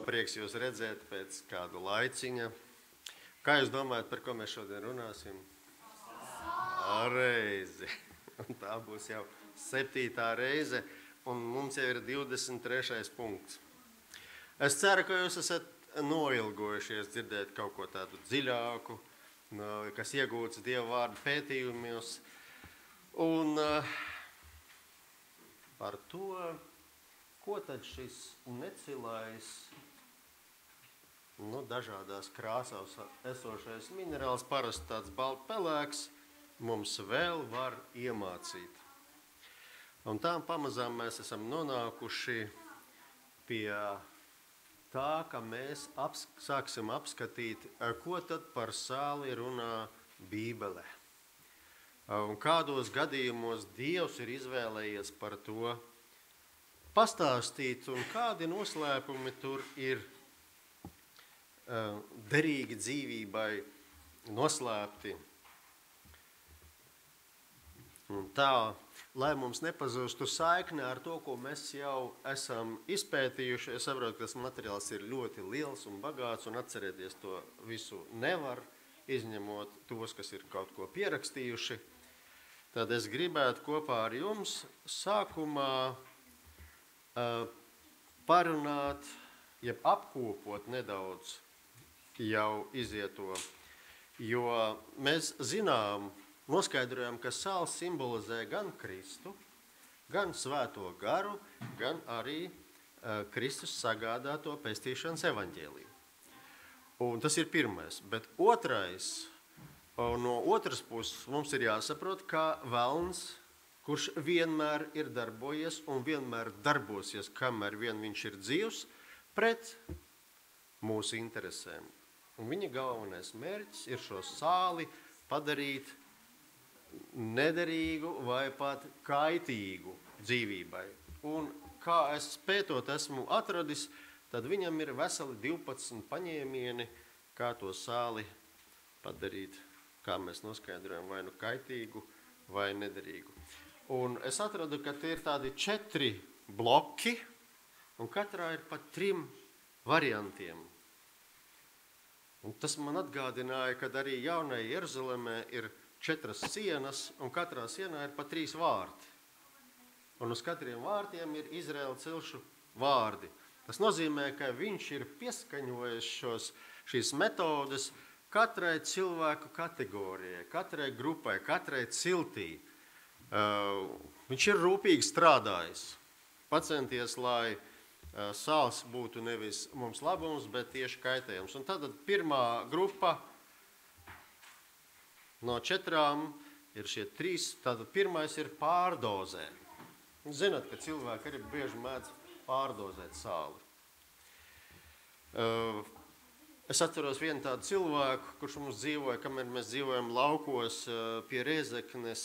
prieks jūs redzēt pēc kādu laiciņa. Kā jūs domājat, par ko mēs šodien runāsim? Reizi. Un tā būs jau 7. reize, un mums jau ir 23. punkts. Es ceru, ka jūs esat noilgojušies dzirdēt kaut ko tādu dziļāku, kas iegūts Dieva vārdu pētījumos. Un par to, ko tad šis necilais, dažādās krāsās esošais minerāls, parasti tāds baltpelēks, mums vēl var iemācīt. Un tā pamazām mēs esam nonākuši pie tā, ka mēs sāksim apskatīt, ko tad par sāli runā Bībele. Un kādos gadījumos Dievs ir izvēlējies par to pastāstīt, un kādi noslēpumi tur ir derīgi dzīvībai noslēpti. Un tā, lai mums nepazūstu saikne ar to, ko mēs jau esam izpētījuši, es saprotu, ka tas materiāls ir ļoti liels un bagāts, un atcerēties to visu nevar, izņemot tos, kas ir kaut ko pierakstījuši. Tad es gribētu kopā ar jums sākumā parunāt, jeb apkopot nedaudz jau izieto, jo mēs zinām, noskaidrojam, ka sāls simbolizē gan Kristu, gan Svēto garu, gan arī Kristus sagādāto pestīšanas evaņģēliju. Un tas ir pirmais. Bet otrais, no otras puses mums ir jāsaprot, ka velns, kurš vienmēr ir darbojies un vienmēr darbosies, kamēr vien viņš ir dzīvs, pret mūsu interesēm. Un viņa galvenais mērķis ir šo sāli padarīt nederīgu vai pat kaitīgu dzīvībai. Un kā es pētot esmu atradis, tad viņam ir veseli 12 paņēmieni, kā to sāli padarīt, kā mēs noskaidrojam, vai nu kaitīgu vai nederīgu. Un es atradu, ka tie ir tādi 4 bloki, un katrā ir pat 3 variantiem. Un tas man atgādināja, ka arī Jaunajai Jeruzalemē ir 4 sienas, un katrā sienā ir pa 3 vārti. Un uz katriem vārtiem ir Izraēla cilšu vārdi. Tas nozīmē, ka viņš ir pieskaņojis šīs metodes katrai cilvēku kategorijai, katrai grupai, katrai ciltī. Viņš ir rūpīgi strādājis, pacenties, lai sāls būtu nevis mums labums, bet tieši kaitējums. Un tad pirmā grupa no 4 ir šie 3, tad pirmais ir pārdozē. Zināt, ka cilvēki arī bieži mēdz pārdozēt sāli. Es atceros vienu tādu cilvēku, kurš mums dzīvoja, kamēr mēs dzīvojam laukos pie Rēzeknes,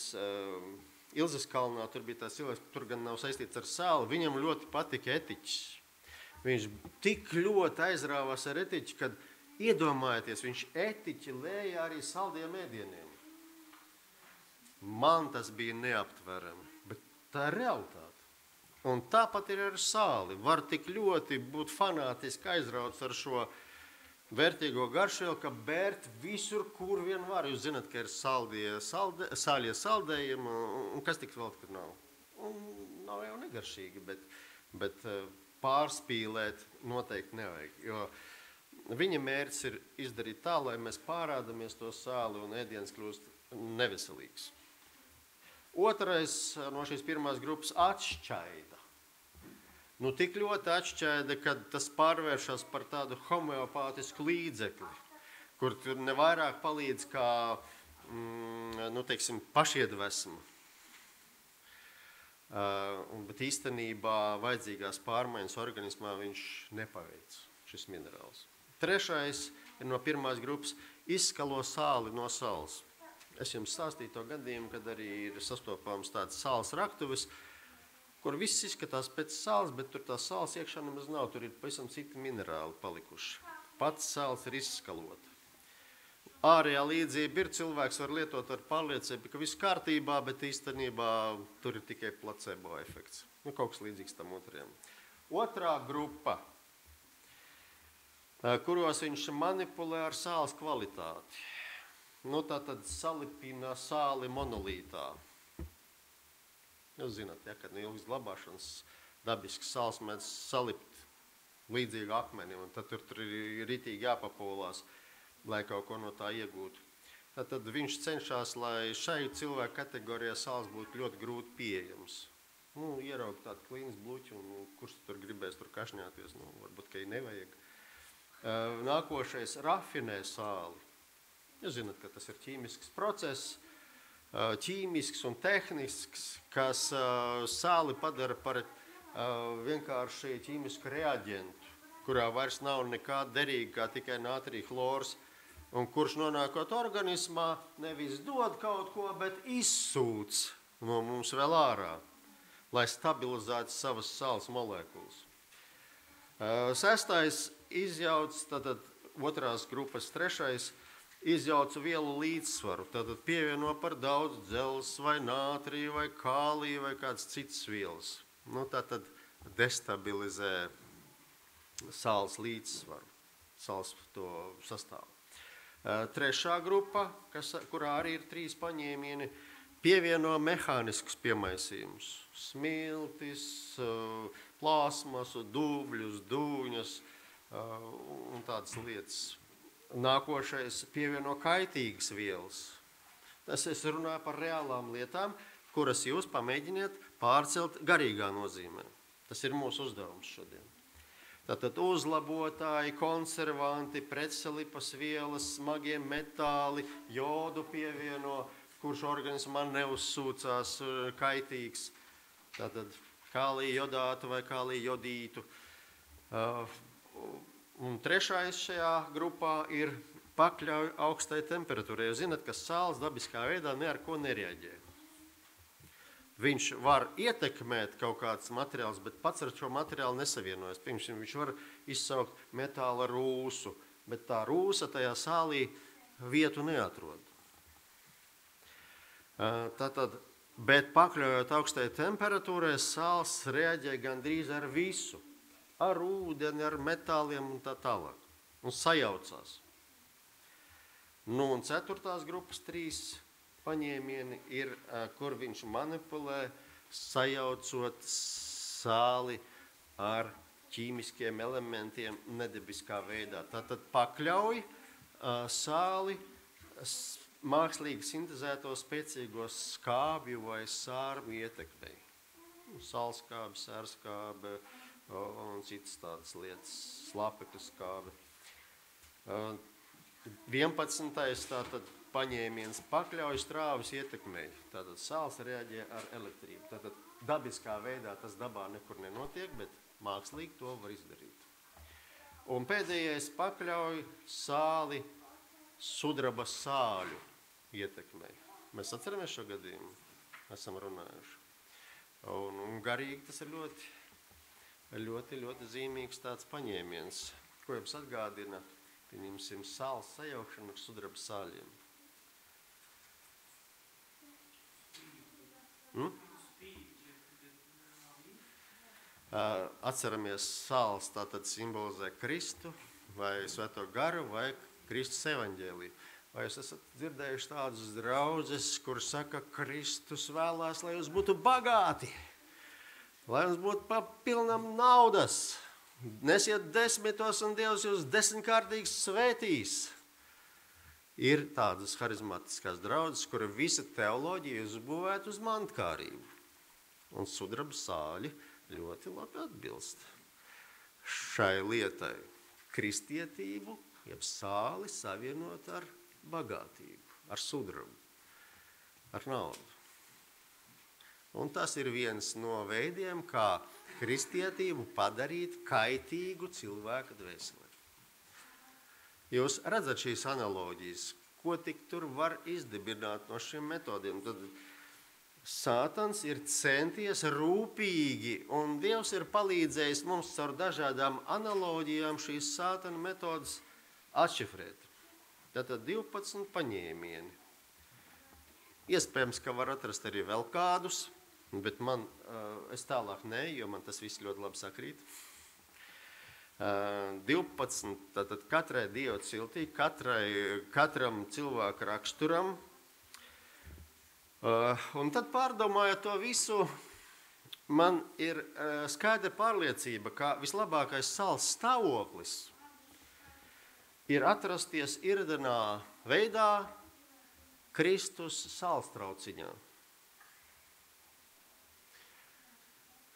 Ilzes kalnā, tur bija tāds cilvēks, tur gan nav saistīts ar sāli, viņam ļoti patika etiķis. Viņš tik ļoti aizrāvās ar etiķi, kad iedomājieties, viņš etiķi lēja arī saldiem ēdieniem. Man tas bija neaptverami, bet tā ir realitāte. Un tāpat ir ar sāli. Var tik ļoti būt fanātiski aizrauts ar šo vērtīgo garšvielu, ka bērt visur, kur vien var. Jūs zināt, ka ir sāļie saldējumi, un kas tik vēl tur nav. Un nav jau negaršīgi, bet pārspīlēt noteikti nevajag. Jo viņa mērķis ir izdarīt tā, lai mēs pārādamies to sāli un ēdiens kļūst neveselīgs. Otrais no šīs pirmās grupas atšķaida. Tik ļoti atšķaida, ka tas pārvēršas par tādu homeopātisku līdzekli, kur tur nevairāk palīdz kā, pašiedvesma. Bet īstenībā vajadzīgās pārmaiņas organismā viņš nepaveic, šis minerāls. Trešais ir no pirmās grupas izskalo sāli no salas. Es jums stāstīju to gadījumu, kad arī ir sastopams tāds sāls raktuvis, kur viss izskatās pēc sāls, bet tur tā sāls iekšā nemaz nav, tur ir pavisam citi minerāli palikuši. Pats sāls ir izskalota. Ārējā līdzība ir, cilvēks var lietot ar pārliecību, ka viss kārtībā, bet īstenībā tur ir tikai placebo efekts. Kaut kas līdzīgs tam otriem. Otrā grupa kuros viņš manipulē ar sāls kvalitāti. Tātad salipina sāli monolītā. Jūs zināt, ja, kad ilgas glabāšanas dabisks sāls mēdz salipt līdzīgi akmeni, un tad tur ir ritīgi jāpapolās, lai kaut ko no tā iegūtu. Tad viņš cenšas, lai šai cilvēku kategorijā sāls būtu ļoti grūti pieejams. Ieraug tādu klīnas bluķu, un kurš tur gribēs tur kašņāties, varbūt, ka nevajag. Nākošais rafinē sāli. Jūs zināt, ka tas ir ķīmisks process, ķīmisks un tehnisks, kas sāli padara par vienkārši ķīmisku reaģentu, kurā vairs nav nekā derīga, kā tikai nātrija chlors, un kurš nonākot organismā nevis dod kaut ko, bet izsūc no mums vēl ārā, lai stabilizētu savas sāls molekulas. Sestais izjauc, tātad otrās grupas trešais, izjauca vielu līdzsvaru, tātad pievieno par daudz dzelzs vai nātriju vai kāliju vai kāds cits vielas. Tātad destabilizē sāls līdzsvaru, sāls to sastāvu. Trešā grupa, kurā arī ir 3 paņēmieni, pievieno mehāniskus piemaisījumus. Smiltis, plāsmasu, dubļus, dūņas un tādas lietas. Nākošais pievieno kaitīgas vielas. Tas es runāju par reālām lietām, kuras jūs pamēģiniet pārcelt garīgā nozīmē. Tas ir mūsu uzdevums šodien. Tātad uzlabotāji, konservanti, pretsalipas vielas, smagie metāli, jodu pievieno, kurš organismā neuzsūcās kaitīgs. Tātad kālija jodātu vai kālija jodītu. Un trešais šajā grupā ir pakļauj augstai temperatūrai. Jūs zināt, ka sāls dabiskā veidā ne ar ko nereaģē. Viņš var ietekmēt kaut kāds materiāls, bet pats ar šo materiālu nesavienojas. Piemēram, viņš var izsaukt metāla rūsu, bet tā rūsa tajā sālī vietu neatrod. Bet pakļaujot augstai temperatūrai, sāls reaģē gandrīz ar visu. Ar ūdeni, ar metāliem un tā tālāk. Un sajaucās. Un ceturtās grupas 3 paņēmieni ir, kur viņš manipulē, sajaucot sāli ar ķīmiskiem elementiem nedabiskā veidā. Tātad pakļauj sāli mākslīgi sintezēto spēcīgo skābju vai sārmu ietekmei. Salskābe, sērskābe, un citas tādas lietas, slāpekļu skābe. 11. tātad paņēmiens pakļauj strāvas ietekmei. Tātad sāls reaģē ar elektrību. Tātad dabiskā veidā tas dabā nekur nenotiek, bet mākslīgi to var izdarīt. Un pēdējais pakļauj sāli sudraba sāļu ietekmei. Mēs atceramies šo gadījumu, esam runājuši. Un garīgi tas ir ļoti zīmīgs tāds paņēmiens, ko jums atgādina, pieņemsim, sāls sajaukšana ar sudraba sāļiem. Atceramies, sāls tātad simbolizē Kristu vai Svēto garu vai Kristus evaņģēliju. Vai jūs esat dzirdējuši tādus draudzes, kur saka, Kristus vēlās, lai jūs būtu bagāti, lai jums būtu pilnam naudas, nesiet 10 un Dievs jūs 10-kārtīgi svētīs. Ir tādas harizmatiskās draudzes, kura visa teoloģija uzbūvēta uz mantkārību. Un sudraba sāļi ļoti labi atbilst šai lietai. Kristietību, jeb sāli savienot ar bagātību, ar sudrabu, ar naudu. Un tas ir viens no veidiem, kā kristietību padarīt kaitīgu cilvēka dvēselē. Jūs redzat šīs analoģijas, ko tik tur var izdibināt no šiem metodiem. Tad Sātans ir centies rūpīgi, un Dievs ir palīdzējis mums caur dažādām analoģijām šīs Sātana metodas atšifrēt. Tātad 12 paņēmieni. Iespējams, ka var atrast arī vēl kādus, bet es tālāk ne, jo man tas viss ļoti labi sakrīt. 12, tātad katrai Dieva ciltī, katram cilvēka raksturam. Un tad pārdomājot to visu, man ir skaidra pārliecība, ka vislabākais sāls stāvoklis ir atrasties irdenā veidā Kristus sālstrauciņā.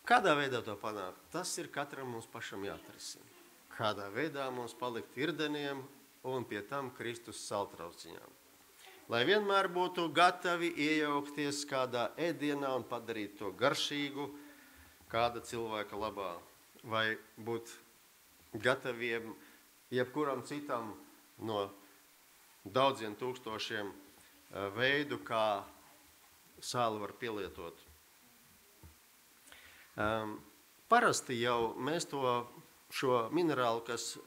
Kādā veidā to panākt? Tas ir katram mums pašam jāatrisina. Kādā veidā mums palikt irdeniem un pie tam Kristus sālstrauciņām. Lai vienmēr būtu gatavi iejaukties kādā ēdienā un padarīt to garšīgu kāda cilvēka labā, vai būt gataviem jebkuram citam no daudziem tūkstošiem veidu, kā sāli var pielietot. Parasti jau mēs šo minerālu, kas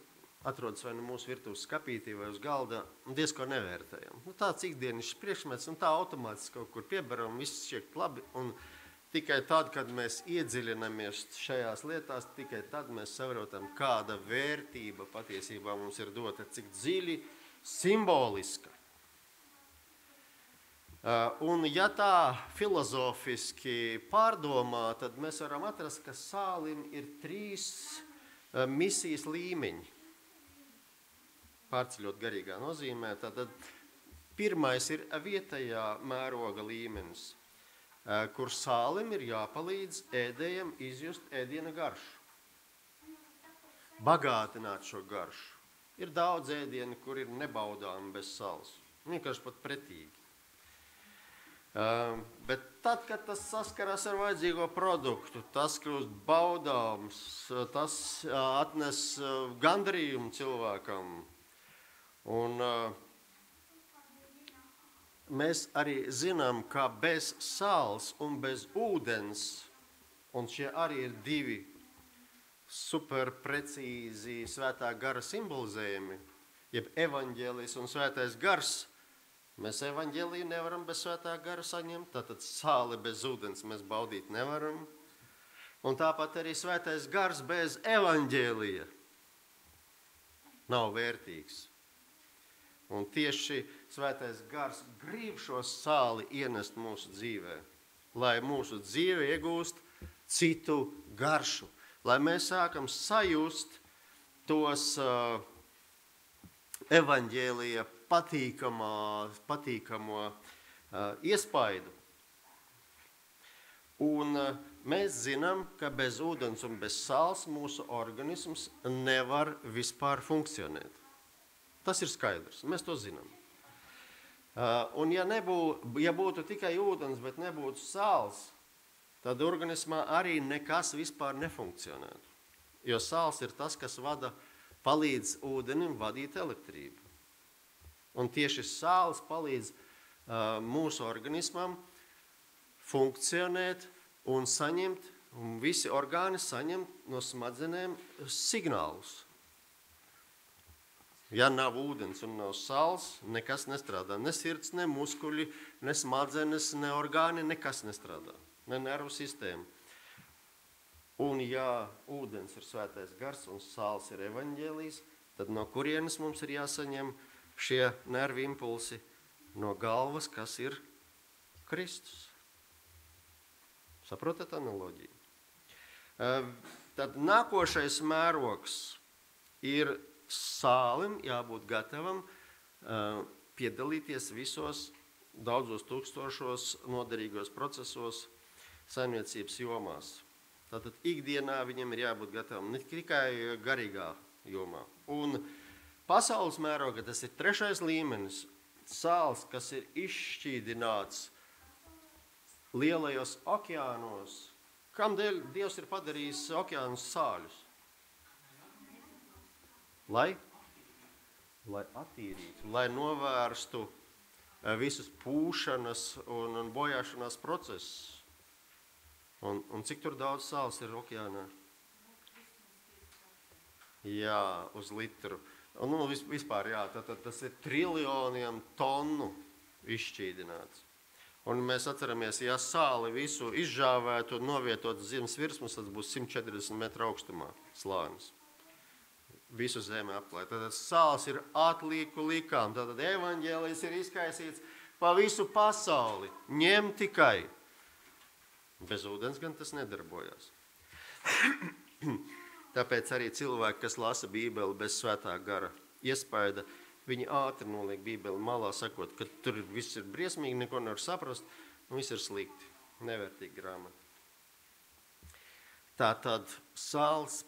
atrodas vai nu mūsu virtuves skapītī vai uz galda, diezko nevērtējam. Tāds ikdienas priekšmets, un tā automātiski kaut kur piebaram, viss šķiet labi, un tikai tad, kad mēs iedziļinamies šajās lietās, tikai tad mēs saprotam, kāda vērtība patiesībā mums ir dota, cik dziļi simboliska. Un ja tā filozofiski pārdomā, tad mēs varam atrast, ka sālim ir 3 misijas līmeņi. Pārceļot garīgā nozīmē, tad pirmais ir vietējā mēroga līmenis, kur sālim ir jāpalīdz ēdējam izjust ēdiena garšu. Bagātināt šo garšu. Ir daudz ēdieni, kur ir nebaudāmi bez salas. Vienkārši pat pretīgi. Bet tad, kad tas saskarās ar vajadzīgo produktu, tas kļūst baudāms, tas atnes gandarījumu cilvēkam. Un mēs arī zinām, ka bez sāls un bez ūdens, un šie arī ir 2 superprecīzi svētā gara simbolizējumi, jeb evaņģēlijs un svētais gars, mēs evaņģēliju nevaram bez svētā gara saņemt, tātad sāli bez ūdens mēs baudīt nevaram, un tāpat arī svētais gars bez evaņģēlija nav vērtīgs. Un tieši svētais gars grib šo sāli ienest mūsu dzīvē, lai mūsu dzīve iegūst citu garšu, lai mēs sākam sajust tos evaņģēlija patīkamo iespaidu. Un mēs zinām, ka bez ūdens un bez sāls mūsu organisms nevar vispār funkcionēt. Tas ir skaidrs, mēs to zinām. Un ja būtu tikai ūdens, bet nebūtu sāls, tad organismā arī nekas vispār nefunkcionētu. Jo sāls ir tas, kas palīdz ūdenim vadīt elektrību. Un tieši sāls palīdz mūsu organismam funkcionēt un saņemt, un visi orgāni saņemt no smadzenēm signālus. Ja nav ūdens un nav sāls, nekas nestrādā. Ne sirds, ne muskuļi, ne smadzenes, ne orgāni, nekas nestrādā. Ne nervu sistēma. Un ja ūdens ir svētais gars un sāls ir evaņģēlijs, tad no kurienes mums ir jāsaņem šie nervu impulsi? No galvas, kas ir Kristus. Saprotat analoģiju? Tad nākošais mērogs ir sālim jābūt gatavam piedalīties visos daudzos tūkstošos noderīgos procesos saimniecības jomās. Tātad ikdienā viņam ir jābūt gatavam ne tikai garīgā jomā. Un pasaules mērogā tas ir 3. līmenis. Sāls, kas ir izšķīdināts lielajos okeānos. Kādēļ Dievs ir padarījis okeānus sāļus? Lai attīrītu, lai novērstu visus pūšanas un bojāšanās procesus. Un cik tur daudz sāls ir okeānā? Jā, uz litru. Un vispār, jā, tad tas ir triljoniem tonu izšķīdināts. Un mēs atceramies, ja sāli visu izžāvētu un novietot zemes virsmas, tas būs 140 metru augstumā slānis. visu zemi apklāj. Tātad sāls ir atlieku likām, tātad evaņģēlijs ir izkaisīts pa visu pasauli. Ņem tikai. Bez ūdens gan tas nedarbojas. Tāpēc arī cilvēki, kas lasa Bībeli bez svētā gara iespaida, viņi ātri noliek Bībeli malā, sakot, ka tur viss ir briesmīgi, neko nevar saprast, un viss ir slikti, nevērtīgi grāmata. Tātad sāls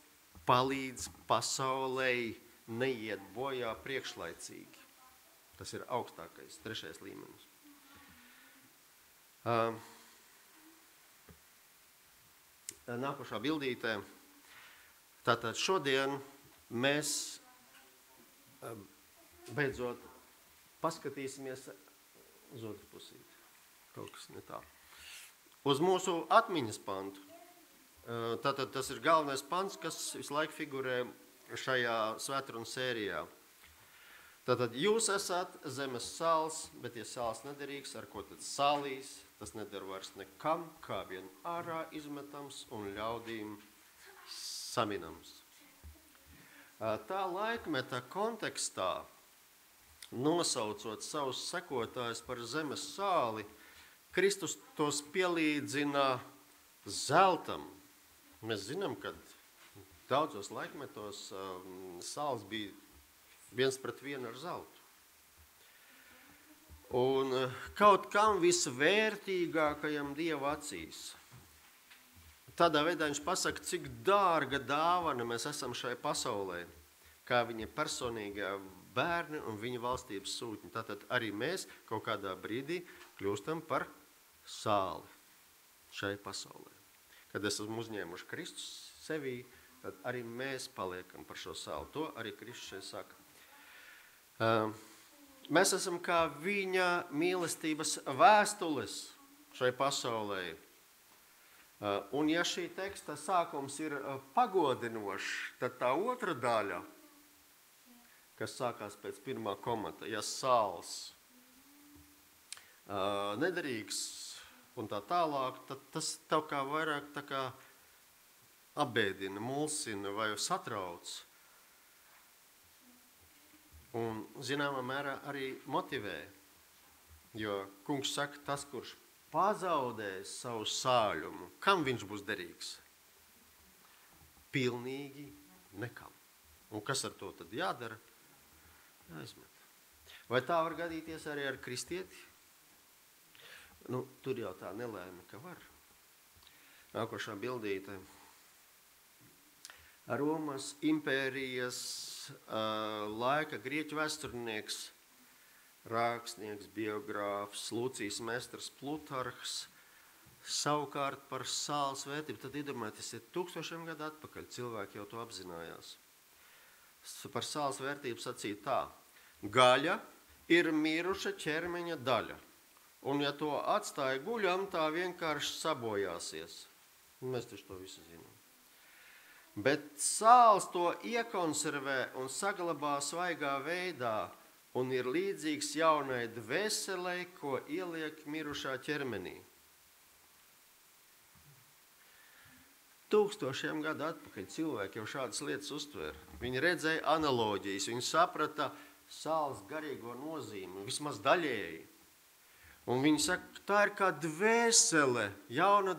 palīdz pasaulei neiet bojā priekšlaicīgi. Tas ir augstākais, 3. līmenis. Nākošā bildītē. Tātad šodien mēs beidzot paskatīsimies uz otru pusīti. Kaut kas ne tā. Uz mūsu atmiņas pantu. Tātad tas ir galvenais pants, kas visu laiku figurē šajā svētrunas sērijā. Tātad jūs esat zemes sāls, bet ja sāls nederīgs, ar ko tad sālīs? Tas neder vairs nekam, kā vien ārā izmetams un ļaudīm saminams. Tā laikmeta kontekstā, nosaucot savus sekotājus par zemes sāli, Kristus tos pielīdzina zeltam. Mēs zinām, ka daudzos laikmetos sāls bija 1:1 ar zeltu. Un kaut kam visvērtīgākajam Dieva acīs. Tādā veidā viņš pasaka, cik dārga dāvana mēs esam šai pasaulē, kā viņa personīgā bērni un viņa valstības sūtņi. Tātad arī mēs kaut kādā brīdī kļūstam par sāli šai pasaulē. Kad esam uzņēmuši Kristus sevī, tad arī mēs paliekam par šo sāli. To arī Kristus šeit saka. Mēs esam kā viņa mīlestības vēstules šai pasaulē. Un ja šī teksta sākums ir pagodinošs, tad tā otra daļa, kas sākās pēc pirmā komata, ja sāls nederīgs un tā tālāk, tad tas tev kā vairāk tā kā apbēdina, mulsina vai satrauc. Un zināmā mērā arī motivē, jo kungs saka, tas, kurš pazaudēs savu sāļumu, kam viņš būs derīgs? Pilnīgi nekam. Un kas ar to tad jādara? Jāizmet. Vai tā var gadīties arī ar kristieti? Tur jau tā nelēma, ka var. Nākošā bildīte. Romas impērijas laika grieķu vēsturnieks, rakstnieks, biogrāfs, Lūcijas mestars Plutarhs, savukārt par sāls vērtību. Tad iedomājieties, ir 1000 gadu atpakaļ, cilvēki jau to apzinājās. Par sāls vērtību sacīja tā. Gaļa ir miruša ķermeņa daļa. Un ja to atstāja guļam, tā vienkārši sabojāsies. Mēs taču to visu zinām. Bet sāls to iekonservē un saglabā svaigā veidā un ir līdzīgs jaunai dvēselei, ko ieliek mirušā ķermenī. 1000 gadu atpakaļ cilvēki jau šādas lietas uztvēra. Viņi redzēja analoģijas, viņi saprata sāls garīgo nozīmi, vismaz daļēji. Un viņi saka, tā ir kā dvēsele, jauna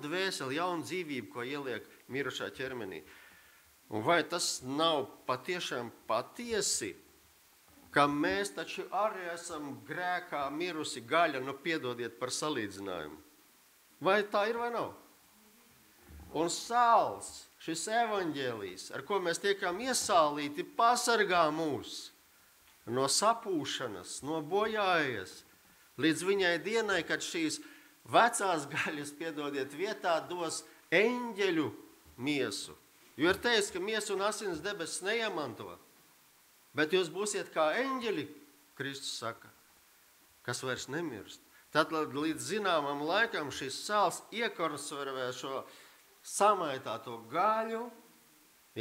dzīvība, ko ieliek mirušā ķermenī. Un vai tas nav patiešām patiesi, ka mēs taču arī esam grēkā mirusi gaļa, piedodiet par salīdzinājumu? Vai tā ir vai nav? Un sāls, šis evaņģēlijs, ar ko mēs tiekam iesālīti, pasargā mūs no sapūšanas, no bojājas, līdz viņai dienai, kad šīs vecās gaļas, piedodiet, vietā dos eņģeļu miesu. Jo ir teiks, ka miesu un asins debesis neiemanto, bet jūs būsiet kā eņģeļi, Kristus saka, kas vairs nemirst. Tad līdz zināmam laikam šis sāls iekonservē šo samaitāto gaļu,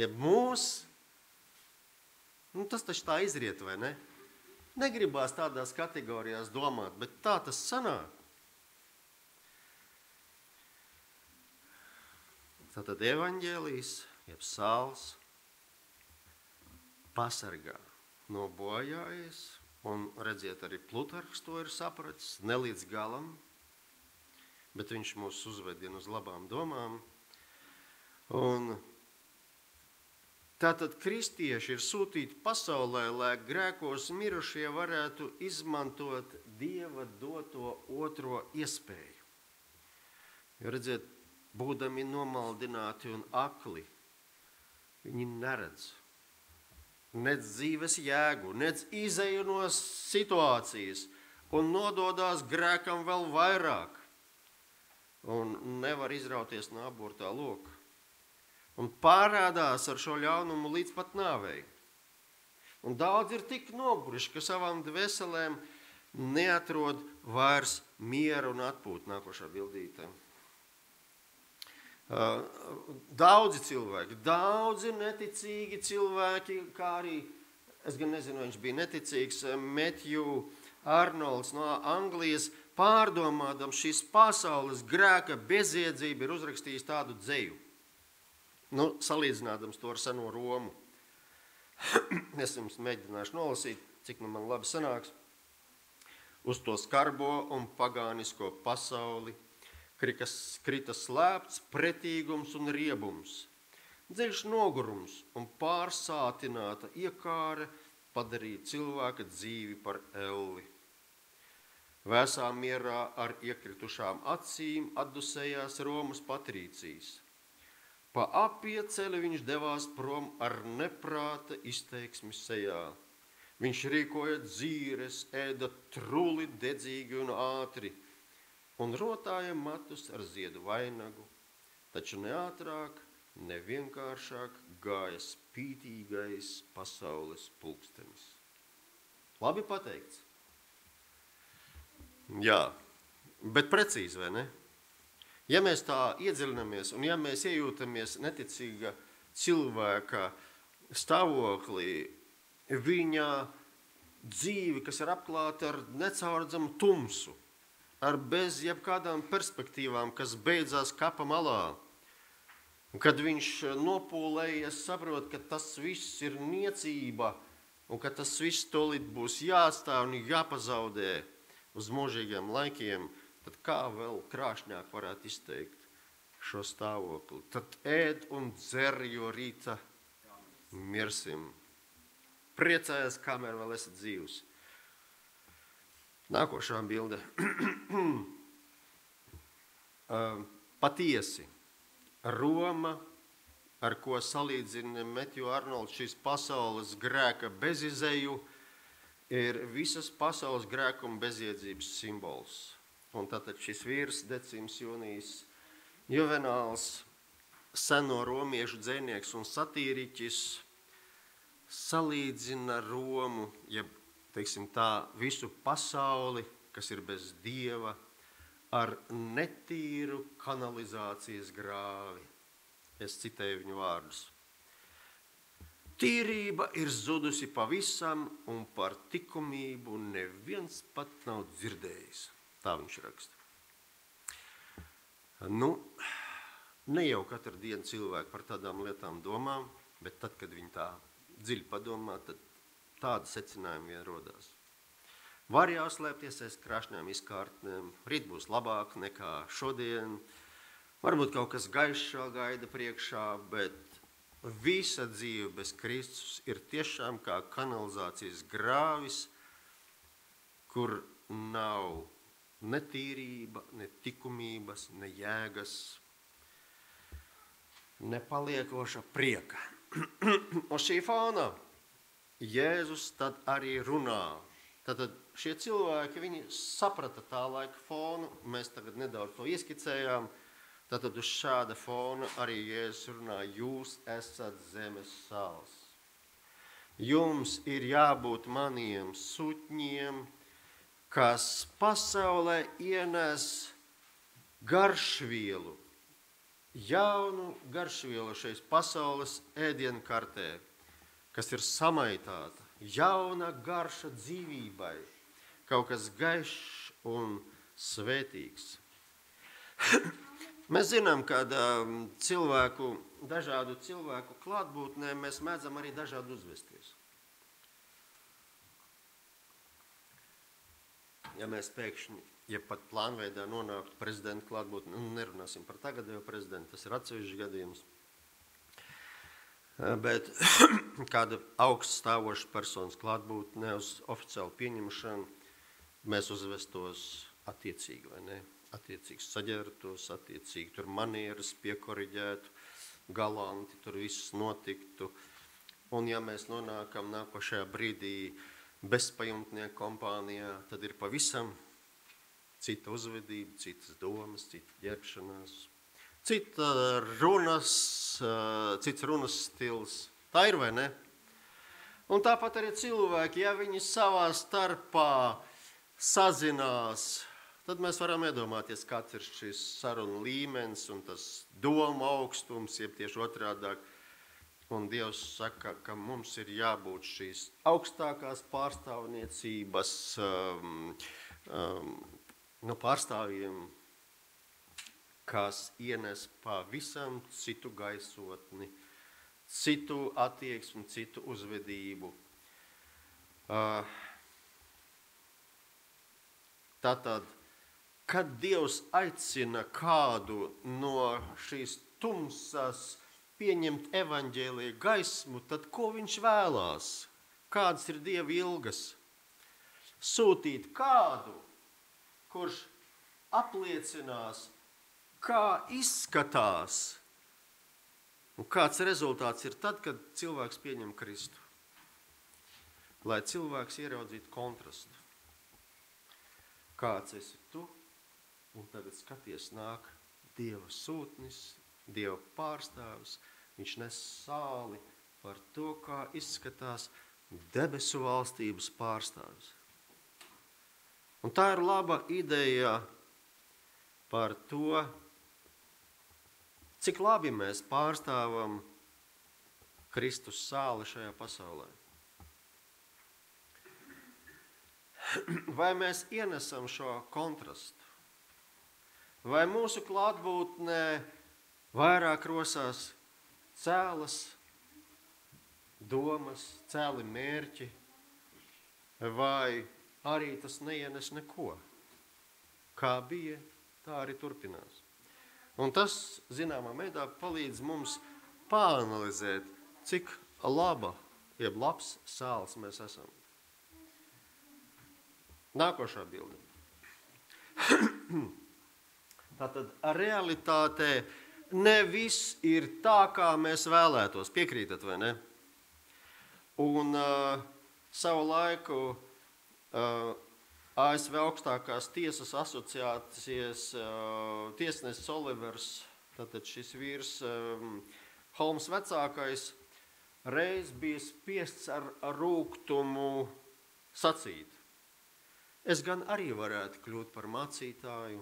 jeb mūs. Tas taču tā izriet, vai ne? Negribās tādās kategorijās domāt, bet tā tas sanāk. Tātad evaņģēlijs, jeb sāls, pasargā no bojājas, un redziet, arī Plutarhs to ir sapratis, ne līdz galam, bet viņš mūs uzvedina uz labām domām. Un tātad kristieši ir sūtīti pasaulē, lai grēkos mirušie varētu izmantot Dieva doto otro iespēju. Jo redziet, būdami nomaldināti un akli, viņi neredz nec dzīves jēgu, nec izeju no situācijas un nododās grēkam vēl vairāk un nevar izrauties no abortā loka. Un pārādās ar šo ļaunumu līdz pat nāvei. Un daudz ir tik noguruši, ka savām dvēselēm neatrod vairs mieru un atpūtu. Nākošā bildītē. Daudzi cilvēki, daudzi neticīgi cilvēki, kā arī, es gan nezinu, viņš bija neticīgs, Matthew Arnolds no Anglijas, pārdomādams šīs pasaules grēka bezjēdzību, ir uzrakstījis tādu dzeju. Salīdzinādams to ar seno Romu. Es jums mēģināšu nolasīt, cik man labi sanāks. Uz to skarbo un pagānisko pasauli krita slēpts pretīgums un riebums, dziļš nogurums un pārsātināta iekāre padarīja cilvēka dzīvi par elli. Vēsā mierā ar iekritušām acīm atdusējās Romas patrīcijas. Pa apieceļu viņš devās prom ar neprāta izteiksmi sejā. Viņš rīkoja dzīres, ēda truli dedzīgi un ātri un rotāja matus ar ziedu vainagu, taču ne ātrāk, ne vienkāršāk gāja spītīgais pasaules pulkstenis. Labi pateikts. Jā, bet precīzi, vai ne? Ja mēs tā iedziļinamies un ja mēs iejūtamies neticīga cilvēka stāvoklī, viņa dzīvi, kas ir apklāta ar necaurdzamu tumsu, ar bez jebkādām perspektīvām, kas beidzās kapa malā, un kad viņš nopūlējies, saprot, ka tas viss ir niecība un ka tas viss tolīt būs jāatstāv un jāpazaudē uz mūžīgiem laikiem, tad kā vēl krāšņāk varētu izteikt šo stāvokli? Tad ēd un dzer, jo rīta mirsim. Priecājies, kamēr vēl esi dzīvs. Nākošā bilde. Patiesi, Roma, ar ko salīdzina Matthew Arnolds šīs pasaules grēka bezizeju, ir visas pasaules grēkuma bezjēdzības simbols. Un tātad šis vīrs, Decims Junijs Juvenāls, seno romiešu dzejnieks un satīriķis, salīdzina Romu, jeb, teiksim tā, visu pasauli, kas ir bez Dieva, ar netīru kanalizācijas grāvi. Es citēju viņu vārdus. Tīrība ir zudusi pavisam, un par likumību neviens pat nav dzirdējis. Tā viņš raksta. Ne jau katru dienu cilvēki par tādām lietām domā, bet tad, kad viņi tā dziļi padomā, tad tāda secinājuma vien rodās. Var jāslēpties aiz krāšņām izkārtnēm, rīt būs labāk nekā šodien, varbūt kaut kas gaišs vēl gaida priekšā, bet visa dzīve bez Kristus ir tiešām kā kanalizācijas grāvis, kur nav ne tīrība, ne likumības, ne jēgas, ne paliekoša prieka. Un šī fona Jēzus tad arī runā. Tātad šie cilvēki, viņi saprata tā laika fonu, mēs tagad nedaudz to ieskicējām. Tātad uz šāda fona arī Jēzus runā, jūs esat zemes sāls. Jums ir jābūt maniem sutņiem, kas pasaulē ienes garšvielu, jaunu garšvielu šeit pasaules ēdienkartē, kas ir samaitāta, jauna garša dzīvībai, kaut kas gaišs un svētīgs. Mēs zinām, ka dažādu cilvēku klātbūtnē mēs mēdzam arī dažādi uzvesties. ja mēs pēkšņi, ja pat plānveidā nonāktu prezidenta klātbūtnē, nerunāsim par tagadējo prezidentu, tas ir atsevišķs gadījums, bet kāda augststāvoša personas klātbūtnē uz oficiālu pieņemšanu, mēs uzvestos attiecīgi, vai ne? Attiecīgi saģērtos, attiecīgi tur manieras piekoriģētu, galanti, tur viss notiktu. Un ja mēs nonākam nākošajā brīdī bezpajumtnieku kompānijā, tad ir pavisam cita uzvedība, citas domas, cita ģērbšanās, cits runas stils. Tā ir, vai ne? Un tāpat arī cilvēki, ja viņi savā starpā sazinās, tad mēs varam iedomāties, kāds ir šis sarunu līmenis un tas doma augstums, jeb tieši otrādāk. Un Dievs saka, ka mums ir jābūt šīs augstākās pārstāvniecības pārstāvjiem, kas ienes pavisam citu gaisotni, citu attieksmi, citu uzvedību. Tātad, kad Dievs aicina kādu no šīs tumsas pieņemt evaņģēlija gaismu, tad ko viņš vēlās? Kādas ir Dieva ilgas? Sūtīt kādu, kurš apliecinās, kā izskatās un kāds rezultāts ir tad, kad cilvēks pieņem Kristu. Lai cilvēks ieraudzītu kontrastu. Kāds esi tu, un tagad skaties nāk Dieva sūtnis, Dieva pārstāvis, viņš nes sāli par to, kā izskatās debesu valstības pārstāvis. Un tā ir laba ideja par to, cik labi mēs pārstāvam Kristus sāli šajā pasaulē. Vai mēs ienesam šo kontrastu? Vai mūsu klātbūtnē vairāk rosās cēlas domas, cēli mērķi, vai arī tas neienes neko? Kā bija, tā arī turpinās. Un tas, zināmā veidā, palīdz mums pāanalizēt, cik laba, jeb labs sāls mēs esam. Nākošā bilde. Tātad realitātē ne viss ir tā, kā mēs vēlētos. Piekrītat, vai ne? Un savu laiku ASV augstākās tiesas asociācijas tiesnesis Olivers, tātad šis vīrs Holms vecākais, reiz bija spiests ar rūgtumu sacīt. Es gan arī varētu kļūt par mācītāju,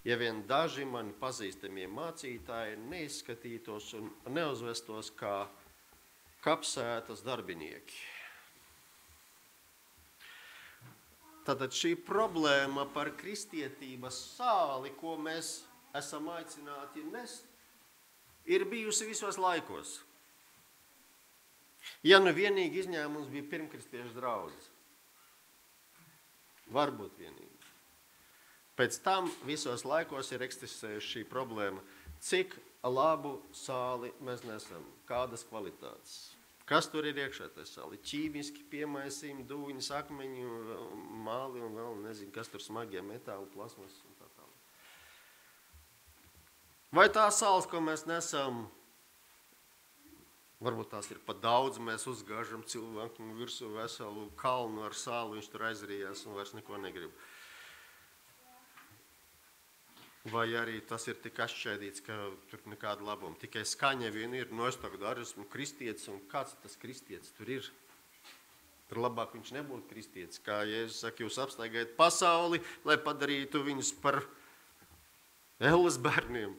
ja vien daži mani pazīstamie mācītāji neizskatītos un neuzvestos kā kapsētas darbinieki. Tātad šī problēma par kristietības sāli, ko mēs esam aicināti nest, ir bijusi visos laikos. Ja nu vienīgi izņēmums bija pirmkristiešu draudzes. Varbūt vienīgi. Pēc tam visos laikos ir eksistējusi šī problēma, cik labu sāli mēs nesam, kādas kvalitātes. Kas tur ir iekšā tajā sāli? Ķīmiski piemaisījumi, dūņas, akmeņi, māli un vēl nezinu, kas tur smagie metāli, plasmas un tā tālāk. Vai tā sāls, ko mēs nesam, varbūt tās ir pa daudz, mēs uzgāžam cilvēku virsū veselu kalnu ar sāli, viņš tur aizrījās un vairs neko negrib. Vai arī tas ir tik atšķaidīts, ka tur nekāda labuma. Tikai skaņa vien ir, no es tagad arī esmu kristietis, un kāds tas kristietis tur ir? Tur labāk viņš nebūtu kristietis. Kā Jēzus saka, jūs apstaigājat pasauli, lai padarītu viņus par Elles bērniem.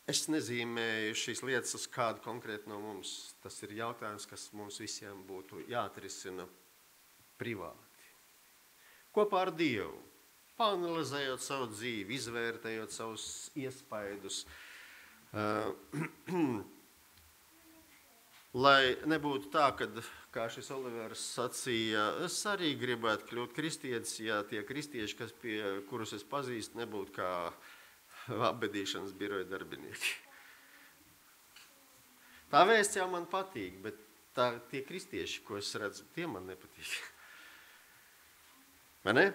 Es nezīmēju šīs lietas uz kādu konkrētu no mums. Tas ir jautājums, kas mums visiem būtu jāatrisina privāti. Kopā ar Dievu, pāanalizējot savu dzīvi, izvērtējot savus iespaidus. lai nebūtu tā, kad, kā šis Olivers sacīja, es arī gribētu kļūt kristietis, ja tie kristieši, kurus es pazīstu, nebūtu kā apbedīšanas biroja darbinieki. Tā vēsts jau man patīk, bet tie kristieši, ko es redzu, tie man nepatīk. Vai ne?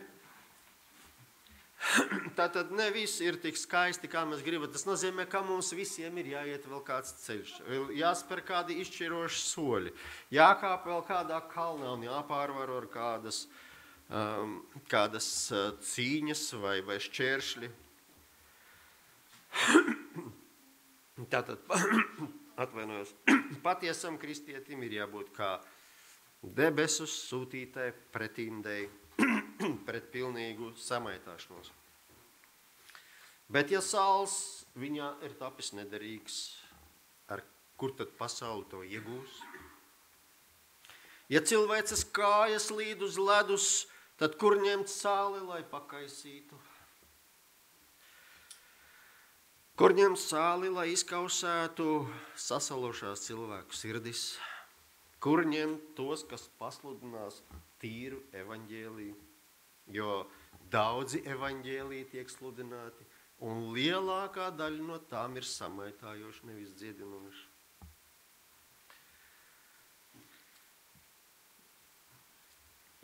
Tātad ne viss ir tik skaisti, kā mēs gribam. Tas nozīmē, ka mums visiem ir jāiet vēl kāds ceļš, jāspēr kādi izšķiroši soļi, jākāp vēl kādā kalnā un jāpārvaro ar kādas cīņas vai šķēršļi. Tātad, atvainojos, patiesam kristietim ir jābūt kā debesu sūtītai pretīmdei, pret pilnīgu samaitāšanos. Bet ja sauls viņā ir tapis nederīgs, kur tad pasauli to iegūs? Ja cilvēces kājas līd uz ledus, tad kur ņemt sāli, lai pakaisītu? Kur ņemt sāli, lai izkausētu sasalošās cilvēku sirdis? Kur ņemt tos, kas pasludinās tīru evaņģēliju, jo daudzi evaņģēliji tiek sludināti, un lielākā daļa no tām ir samaitājoši, nevis dziedinoši.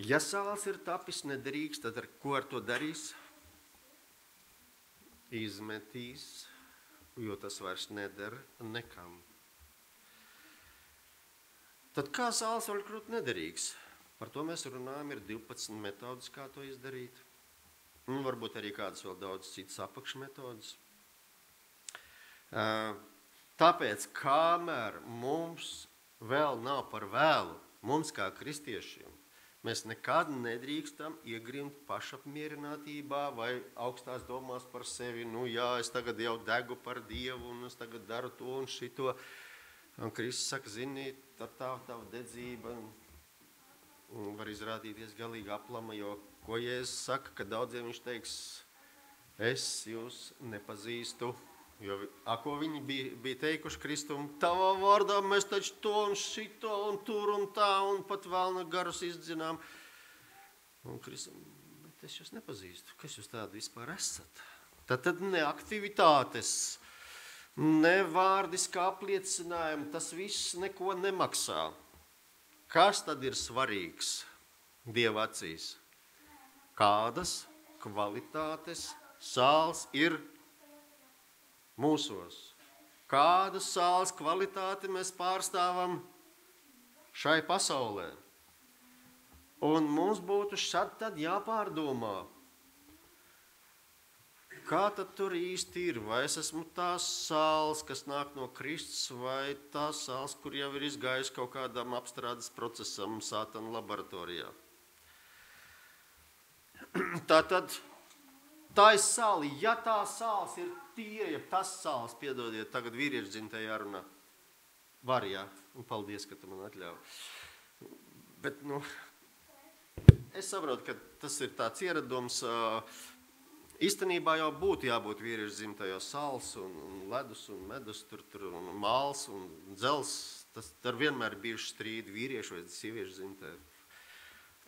Ja sāls ir tapis nederīgs, tad ko ar to darīs? Izmetīs, jo tas vairs neder nekam. Tad kā sāls var kļūt nederīgs? Par to mēs runājam, ir 12 metodas, kā to izdarīt. Un varbūt arī kādas vēl daudz citas apakšmetodas. Tāpēc, kamēr mums vēl nav par vēlu, mums kā kristiešiem, mēs nekad nedrīkstam iegrimt pašapmierinātībā vai augstās domās par sevi. Nu jā, es tagad jau degu par Dievu un es tagad daru to un šito. Un Kristus saka, zini, tava dedzība var izrādīties galīgi aplama, jo ko Jēzus saka, ka daudziem viņš teiks, es jūs nepazīstu, jo ko viņi bija teikuši Kristum, tavā vārdā mēs taču to un šito un tur un tā un pat vēlna garus izdzinām. Un Kristum, bet es jūs nepazīstu, kas jūs tādi vispār esat? Tad ne aktivitātes, ne vārdiskā apliecinājuma, tas viss neko nemaksā. Kas tad ir svarīgs Dieva acīs? Kādas kvalitātes sāls ir mūsos? Kādu sāls kvalitāti mēs pārstāvam šai pasaulē? Un mums būtu šad tad jāpārdomā, kā tad tur īsti ir? Vai es esmu tās sāls, kas nāk no Kristus, vai tās sāls, kur jau ir izgājusi kaut kādam apstrādes procesam Sātana laboratorijā? Tātad, tā ir sāli. Ja tā sāls ir tīra, ja tas sāls, piedodiet, tagad vīriešu dzimtē jārunā. Var, jā, un paldies, ka tu man atļauj. Bet, es saprotu, ka tas ir tāds ieradums. Īstenībā jau būtu jābūt vīriešu dzimtē, jo sāls un ledus un medus, tur un māls un dzels, tas tur vienmēr bijuši strīdi vīriešu vai sieviešu dzimtē.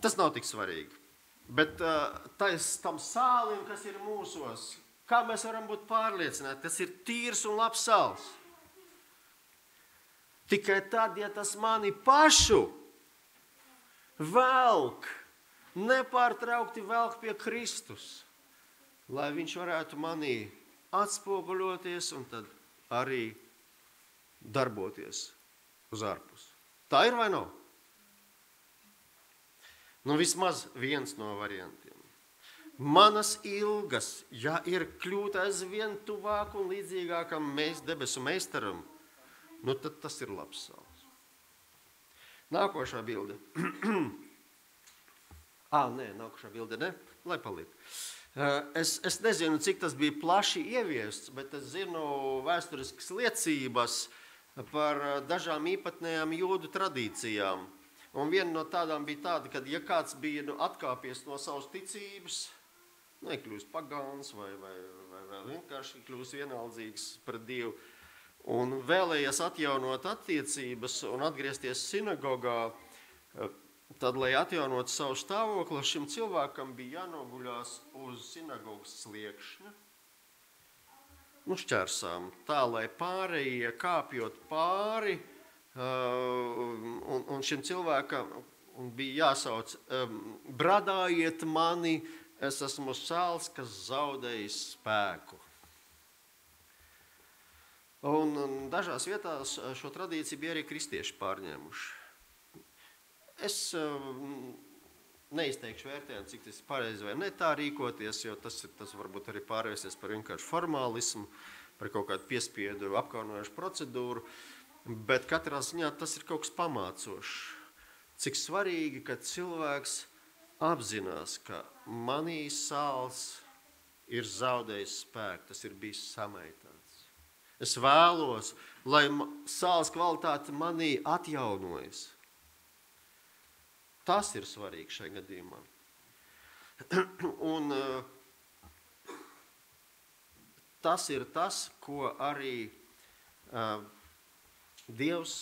Tas nav tik svarīgi. Bet tam sālim, kas ir mūsos, kā mēs varam būt pārliecināti, tas ir tīrs un labs sāls. Tikai tad, ja tas mani pašu velk, nepārtraukti velk pie Kristus, lai viņš varētu manī atspoguļoties un tad arī darboties uz ārpus. Tā ir vai nav? Vismaz viens no variantiem. Manas ilgas, ja ir kļūt aizvien tuvāk un līdzīgākam debesu meistaram, tad tas ir labs sāls. Nākošā bilde. Nākošā bilde, ne? Lai paliek. Es nezinu, cik tas bija plaši ieviests, bet es zinu vēsturiskas liecības par dažām īpatnējām jūdu tradīcijām. Un viena no tādām bija tāda, ka ja kāds bija atkāpies no savas ticības, kļūst pagāns vai vienkārši kļūst vienaldzīgs pret Dievu, un vēlējies atjaunot attiecības un atgriezties sinagogā, tad, lai atjaunotu savu stāvokli, šim cilvēkam bija jānoguļās uz sinagogas sliekšņa, šķērsām, tā, lai pārējie kāpjot pāri, un šim cilvēkam bija jāsauc, bradājiet mani, es esmu sāls, kas zaudējis spēku. Un dažās vietās šo tradīciju bija arī kristieši pārņēmuši. Es neizteikšu vērtējumu, cik tas ir pareizi vai ne tā rīkoties, jo tas varbūt arī pārvērsties par vienkārši formālismu, par kaut kādu piespiedu apkaunojušu procedūru, bet katrā ziņā tas ir kaut kas pamācošs. Cik svarīgi, ka cilvēks apzinās, ka manī sāls ir zaudējis spēku, tas ir bijis samaitāts. Es vēlos, lai sāls kvalitāte manī atjaunojas. Tas ir svarīgi šajā gadījumā. Un tas ir tas, ko arī Dievs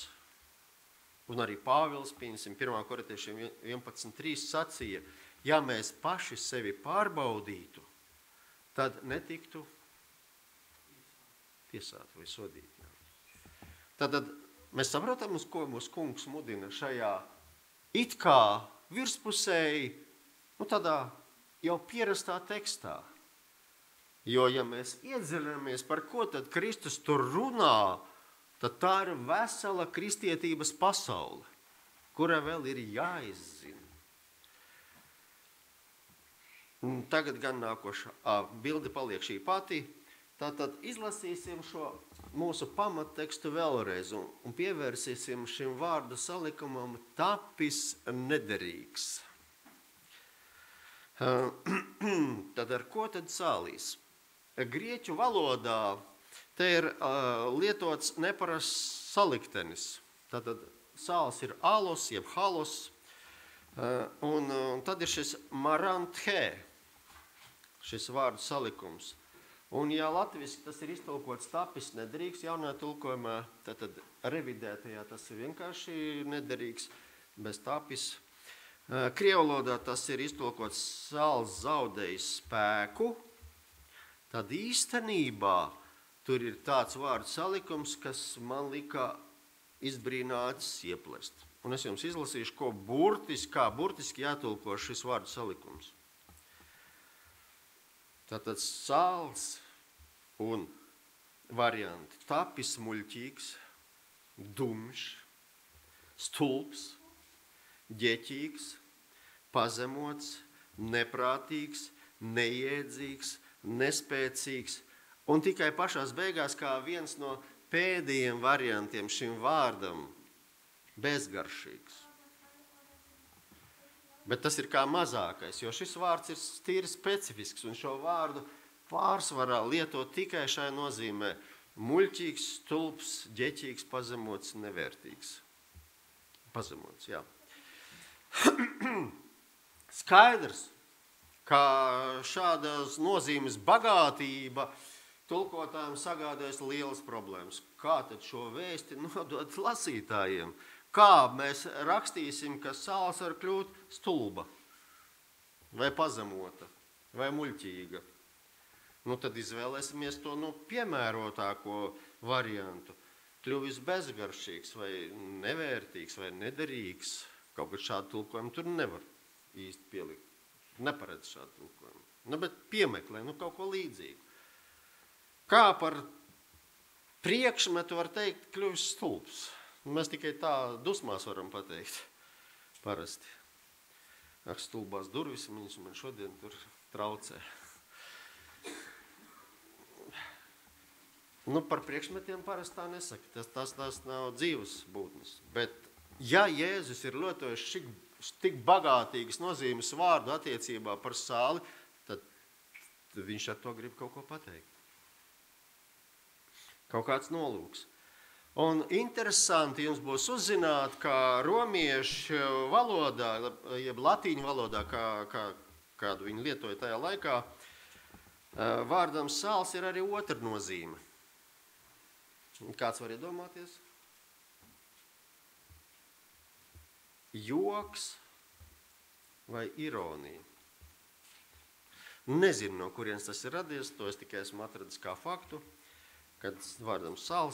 un arī Pāvils, 1. Korintiešiem 11.3 sacīja, ja mēs paši sevi pārbaudītu, tad netiktu tiesāti vai sodīti. Tad mēs saprotam, uz ko mūsu kungs mudina šajā it kā virspusēji, tādā jau pierastā tekstā. Jo, ja mēs iedziļamies, par ko tad Kristus tur runā, tad tā ir vesela kristietības pasaule, kura vēl ir jāizzina. Tagad gan nākošā bilde paliek šī pati. Tātad izlasīsim šo mūsu pamattekstu vēlreiz un pievērsīsim šim vārdu salikumam tapis nederīgs. Tad ar ko tad sālīs? Grieķu valodā te ir lietots neparasts saliktenis. Tātad sāls ir alos, jeb halos, un tad ir šis maranthē, šis vārdu salikums. Un ja latviski tas ir iztulkots tapis nederīgs, jaunajā tulkojumā, tad revidētajā tas ir vienkārši nederīgs, bez tapis. Krievlodā tas ir iztulkots sāls zaudējis spēku, tad īstenībā tur ir tāds vārdu salikums, kas man lika izbrīnāts ieplest. Un es jums izlasīšu, kā burtiski jātulko šis vārdu salikums. Tātad sāls un varianti tapis muļķīgs, dumšs, stulbs, ģeķīgs, pazemots, neprātīgs, neiedzīgs, nespēcīgs un tikai pašās beigās kā viens no pēdējiem variantiem šim vārdam bezgaršīgs. Bet tas ir kā mazākais, jo šis vārds ir tīri specifisks, un šo vārdu pārsvarā lieto tikai šai nozīmē muļķīgs, stulbs, ģeķīgs, pazemots, nevērtīgs. Pazemots, jā. Skaidrs, ka šādas nozīmes bagātība tulkotājiem sagādājas lielas problēmas. Kā tad šo vēsti nodot lasītājiem? Kā mēs rakstīsim, ka sāls var kļūt stulba, vai pazemota, vai muļķīga? Tad izvēlēsimies to piemērotāko variantu. Kļuvis bezgaršīgs, vai nevērtīgs, vai nederīgs. Kaut kad šādu tulkojumu tur nevar īsti pielikt. Neparedz šādu tulkojumu. Bet piemeklē, kaut ko līdzīgu. Kā par priekšmetu var teikt, kļuvis stulbs? Mēs tikai tā dusmās varam pateikt, parasti. Stulbās durvis, viņas man šodien tur traucē. Par priekšmetiem parasti tā nesaka, tas nav dzīves būtnes. Bet, ja Jēzus ir lietojis tik bagātīgas nozīmes vārdu attiecībā par sāli, tad viņš ar to grib kaut ko pateikt. Kaut kāds nolūks. Un interesanti jums būs uzzināt, ka romiešu valodā, jeb latīņu valodā, kādu viņi lietoja tajā laikā, vārdam sāls ir arī otra nozīme. Kāds var iedomāties? Joks vai ironija? Nezinu, no kurienes tas ir radies, to es tikai esmu atradis kā faktu, kad vārdam sal,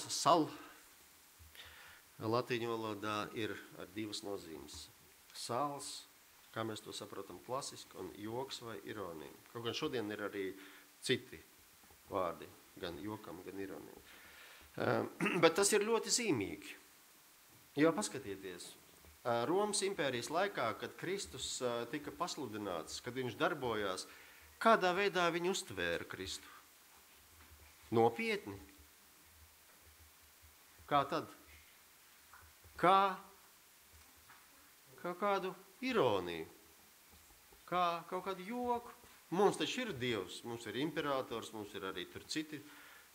latīņu valodā ir ar divas nozīmes. Sāls, kā mēs to saprotam klasiski, un joks vai ironija. Kaut gan šodien ir arī citi vārdi, gan jokam, gan ironijam. Bet tas ir ļoti zīmīgi, jo paskatieties, Romas impērijas laikā, kad Kristus tika pasludināts, kad viņš darbojās, kādā veidā viņi uztvēra Kristu? Nopietni. Kā tad? Kā kādu ironiju, kā kaut kādu joku. Mums taču ir Dievs, mums ir imperators, mums ir arī tur citi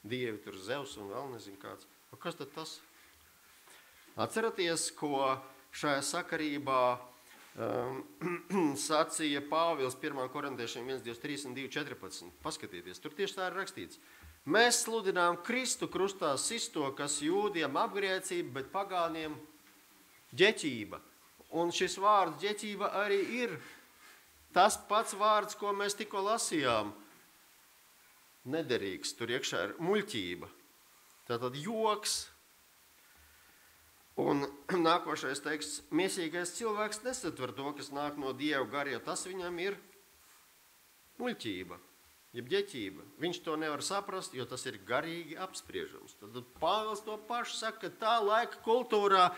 dievi, tur Zeus un vēl nezinu kāds. Kas tad tas? Atceraties, ko šajā sakarībā sacīja Pāvils 1. korintiešiem 1:23 un 2:14. Paskatieties, tur tieši tā ir rakstīts. Mēs sludinām Kristu krustā sisto, kas jūdiem apgrēcība, bet pagāniem ģeķība. Un šis vārds ģeķība arī ir tas pats vārds, ko mēs tikko lasījām. Nederīgs, tur iekšā ir muļķība. Tātad joks. Un nākošais teksts, miesīgais cilvēks nesatver to, kas nāk no Dieva gara, jo tas viņam ir muļķība, jeb ģeķība. Viņš to nevar saprast, jo tas ir garīgi apspriežams. Tad Pāvils to pašu saka, ka tā laika kultūrā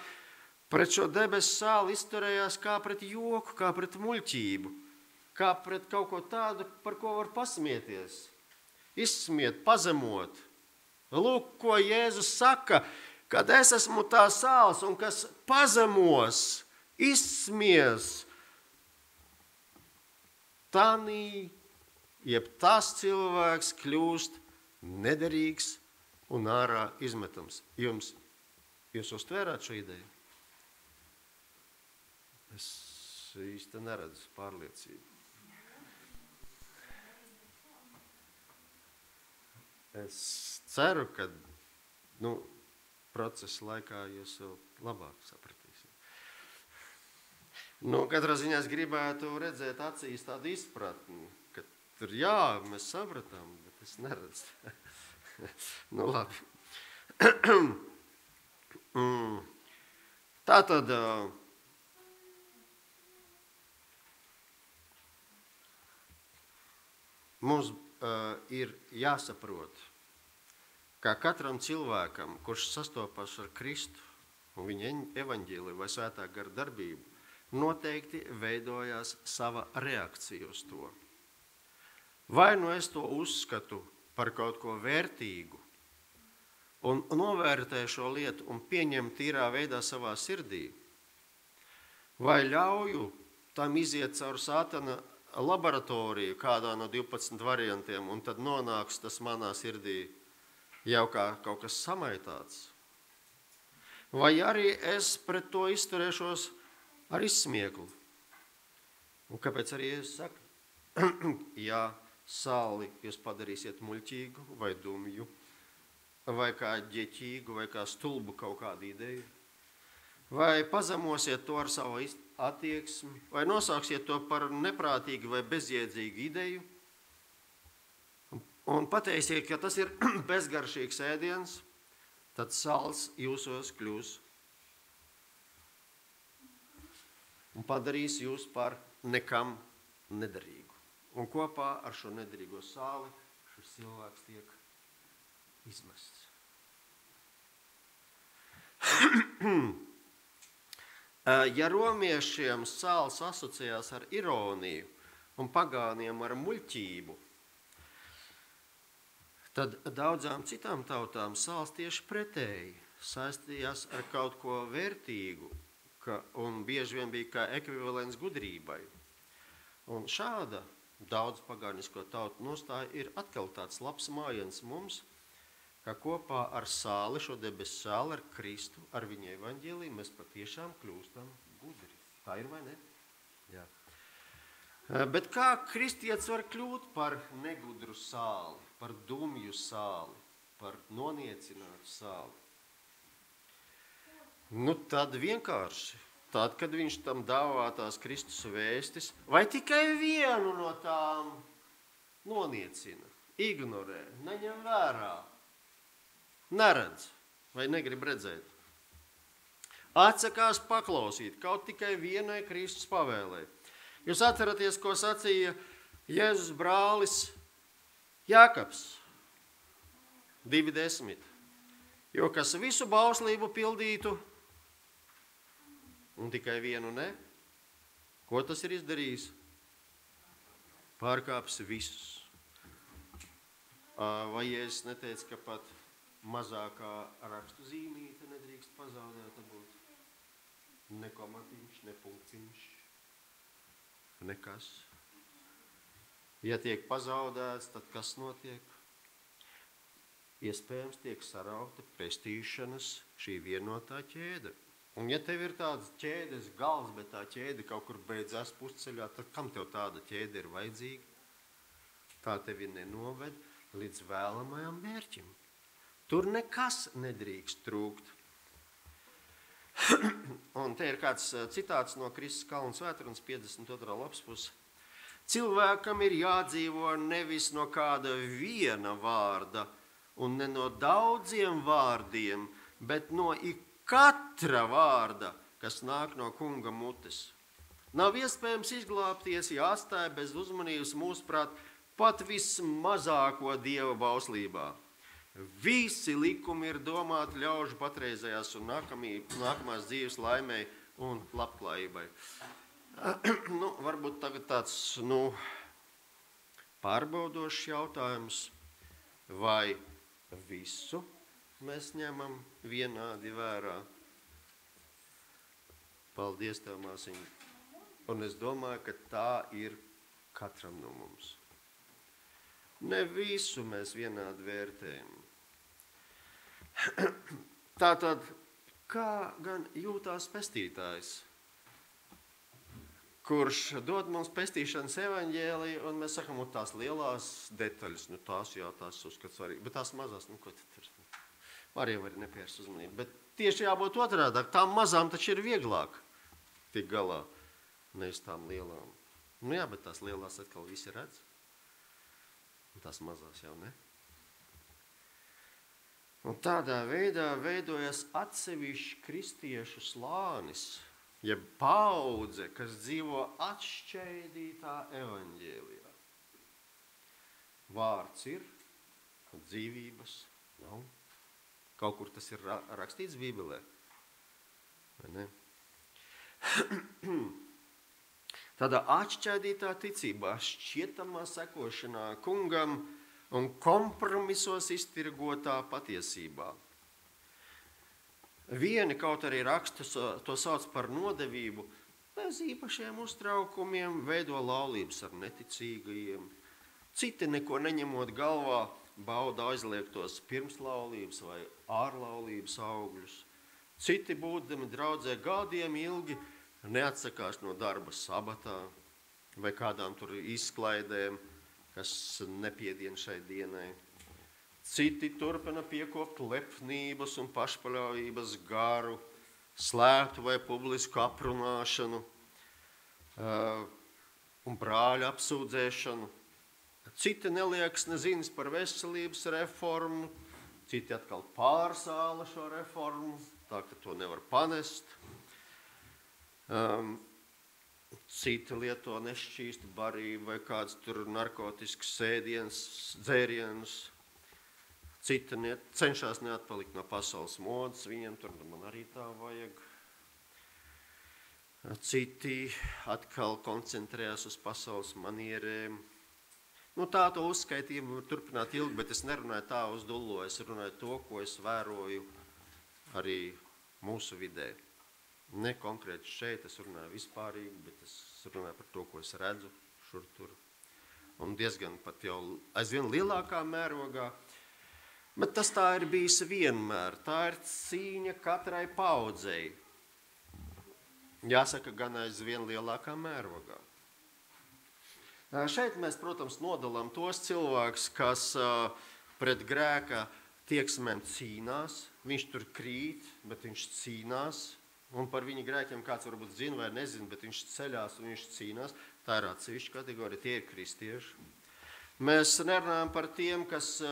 pret šo debesu sāli izturējās kā pret joku, kā pret muļķību, kā pret kaut ko tādu, par ko var pasmieties, izsmiet, pazemot. Lūk, ko Jēzus saka, kad es esmu tā sāls un kas pazemos, izsmies, tanī, jeb tas cilvēks kļūst nederīgs un ārā izmetams. Jūs uztvērāt šo ideju? Es īsti neredzu pārliecību. Es ceru, ka procesa laikā jūs vēl labāk sapratīsiet. Katrā ziņā es gribētu redzēt acīs tādu izpratni, ka tur jā, mēs sapratām, bet es neredzu. Labi. Tātad mums ir jāsaprot, kā katram cilvēkam, kurš sastopas ar Kristu un viņa evaņģēliju vai svētā gara darbību, noteikti veidojās sava reakcija uz to. Vai nu es to uzskatu par kaut ko vērtīgu un novērtēju šo lietu un pieņemu tīrā veidā savā sirdī, vai ļauju tam iziet caur Sātana laboratoriju kādā no 12 variantiem un tad nonāks tas manā sirdī jau kā kaut kas samaitāts. Vai arī es pret to izturēšos ar izsmieklu. Un kāpēc arī es saku? Ja sāli jūs padarīsiet muļķīgu vai dumju, vai kā ģeķīgu, vai kā stulbu kaut kādu ideju, vai pazemosiet to ar savu attieksmi, vai nosauksiet to par neprātīgu vai bezjēdzīgu ideju, un pateiksiet, ka tas ir bezgaršīgs ēdiens, tad sāls jūsos kļūs un padarīs jūs par nekam nederīgu. Un kopā ar šo nederīgo sāli šis cilvēks tiek izmests. Ja romiešiem sāls asociējās ar ironiju un pagāniem ar muļķību, tad daudzām citām tautām sāls tieši pretēji saistījās ar kaut ko vērtīgu un bieži vien bija kā ekvivalents gudrībai. Un šāda daudz pagānisko tautu nostāja ir atkal tāds labs mājiens mums, ka kopā ar sāli, šo debesu sāli, ar Kristu, ar viņa evaņģēliju, mēs patiešām kļūstam gudri. Tā ir vai ne? Jā. Bet kā kristietis var kļūt par negudru sāli, par dumju sāli? par noniecinātu sāli. Nu, tad vienkārši, tad, kad viņš tam dāvā tās Kristus vēstis, vai tikai vienu no tām noniecina, ignorē, neņem vērā, neredz vai negrib redzēt. Atsakās paklausīt kaut tikai vienai Kristus pavēlē. Jūs atceraties, ko sacīja Jēzus brālis Jākabs 2.10. Jo kas visu bauslību pildītu un tikai vienu ne, ko tas ir izdarījis? Pārkāpsi visus. Vai Jēzus neteica, ka pat mazākā rakstu zīmīte nedrīkst pazaudēta būt? Ne komatiņš, ne punktiņš, nekas. Ja tiek pazaudēts, tad kas notiek? Iespējams tiek sarauta pestīšanas šī vienotā ķēde. Un ja tev ir tāds ķēdes gals, bet tā ķēde kaut kur beidzās pusceļā, tad kam tev tāda ķēde ir vajadzīga? Tā tevi nenoved līdz vēlamajam mērķim. Tur nekas nedrīkst trūkt. Un te ir kāds citāts no Kristus Kalnu svētrunas 52. lapspuse. Cilvēkam ir jādzīvo nevis no kāda viena vārda un ne no daudziem vārdiem, bet no katra vārda, kas nāk no kunga mutes. Nav iespējams izglābties, ja atstāja bez uzmanības mūsuprāt pat vismazāko dieva bauslībā. Visi likumi ir domāti ļaužu patreizējās un nākamās dzīves laimei un labklājībai. Varbūt tagad tāds pārbaudošs jautājums, vai visu mēs ņemam vienādi vērā? Paldies tev, māsiņ. Un es domāju, ka tā ir katram no mums. Ne visu mēs vienādi vērtējam. Tātad, kā gan jūtās pestītājs, kurš dod mums pestīšanas evaņģēliju, un mēs sakam, tās lielās detaļas, tās uzskats svarīgi, bet tās mazās, ko tad ir? Arī var nepievērt uzmanību, bet tieši jābūt otrādāk, tām mazām taču ir vieglāk tik galā, nevis tām lielām. Jā, bet tās lielās atkal visi redz. Tās mazās jau ne. Un tādā veidā veidojas atsevišķi kristiešu slānis, jeb paudze, kas dzīvo atšķaidītā evaņģēlijā. Vārds ir, dzīvības nav. Kaut kur tas ir rakstīts Bībelē. Vai ne? Tādā atšķaidītā ticībā, šķietamā sekošanā kungam un kompromisos iztirgotā patiesībā. Vieni kaut arī rakstus to sauc par nodevību, bez īpašiem uztraukumiem veido laulības ar neticīgajiem. Citi neko neņemot galvā, bauda aizliegtos pirmslaulības vai ārlaulības augļus. Citi būdami draudzē gadiem ilgi neatsakās no darba sabatā vai kādām tur izklaidēm, kas nepiedien šai dienai. Citi turpina piekopt lepnības un pašpaļaujības garu, slēptu vai publisku aprunāšanu un brāļu apsūdzēšanu. Citi neliekas nezinas par veselības reformu, citi atkal pārsāla šo reformu, tā ka to nevar panest. Citi lieto nešķīstu barību vai kāds tur narkotisks dzērienus. Citi cenšas neatpalikt no pasaules modas, viņiem tur man arī tā vajag. Citi atkal koncentrējas uz pasaules manierēm. Tā to uzskaitījumu var turpināt ilgi, bet es nerunāju tā uz dullo, es runāju to, ko es vēroju arī mūsu vidē. Ne konkrēti šeit, es runāju vispārīgi, bet es runāju par to, ko es redzu šur tur. Un diezgan pat jau aizvien lielākā mērogā. Bet tas tā ir bijis vienmēr. Tā ir cīņa katrai paudzei. Jāsaka, gan aizvien lielākā mērogā. Šeit mēs, protams, nodalām tos cilvēkus, kas pret grēka tieksmēm cīnās, viņš tur krīt, bet viņš cīnās, un par viņa grēkiem kāds varbūt zina vai nezina, bet viņš ceļās un viņš cīnās. Tā ir atsevišķa kategorija, tie ir kristieši. Mēs nerunājam par tiem, kas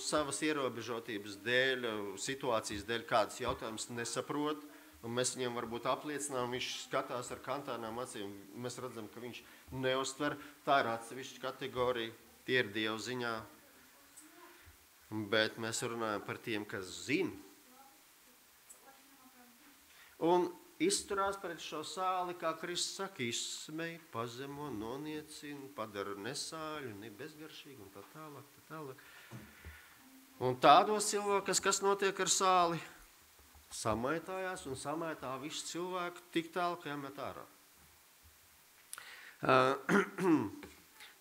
savas ierobežotības dēļ, situācijas dēļ kādas jautājumas nesaprot, un mēs viņam varbūt apliecinām, viņš skatās ar kantānām acīm, mēs redzam, ka viņš neuztver. Tā ir atsevišķa kategorija, tie ir Dieva ziņā. Bet mēs runājam par tiem, kas zina. Un izturās pret šo sāli, kā Kristus saka, izsmej, pazemo, noniecina, padara nesāļu, bezgaršīgu un tā tālāk. Un tādos cilvēkus, kas notiek ar sāli, samaitājās un samaitā visu cilvēku tik tālu, ka jāmet ārā.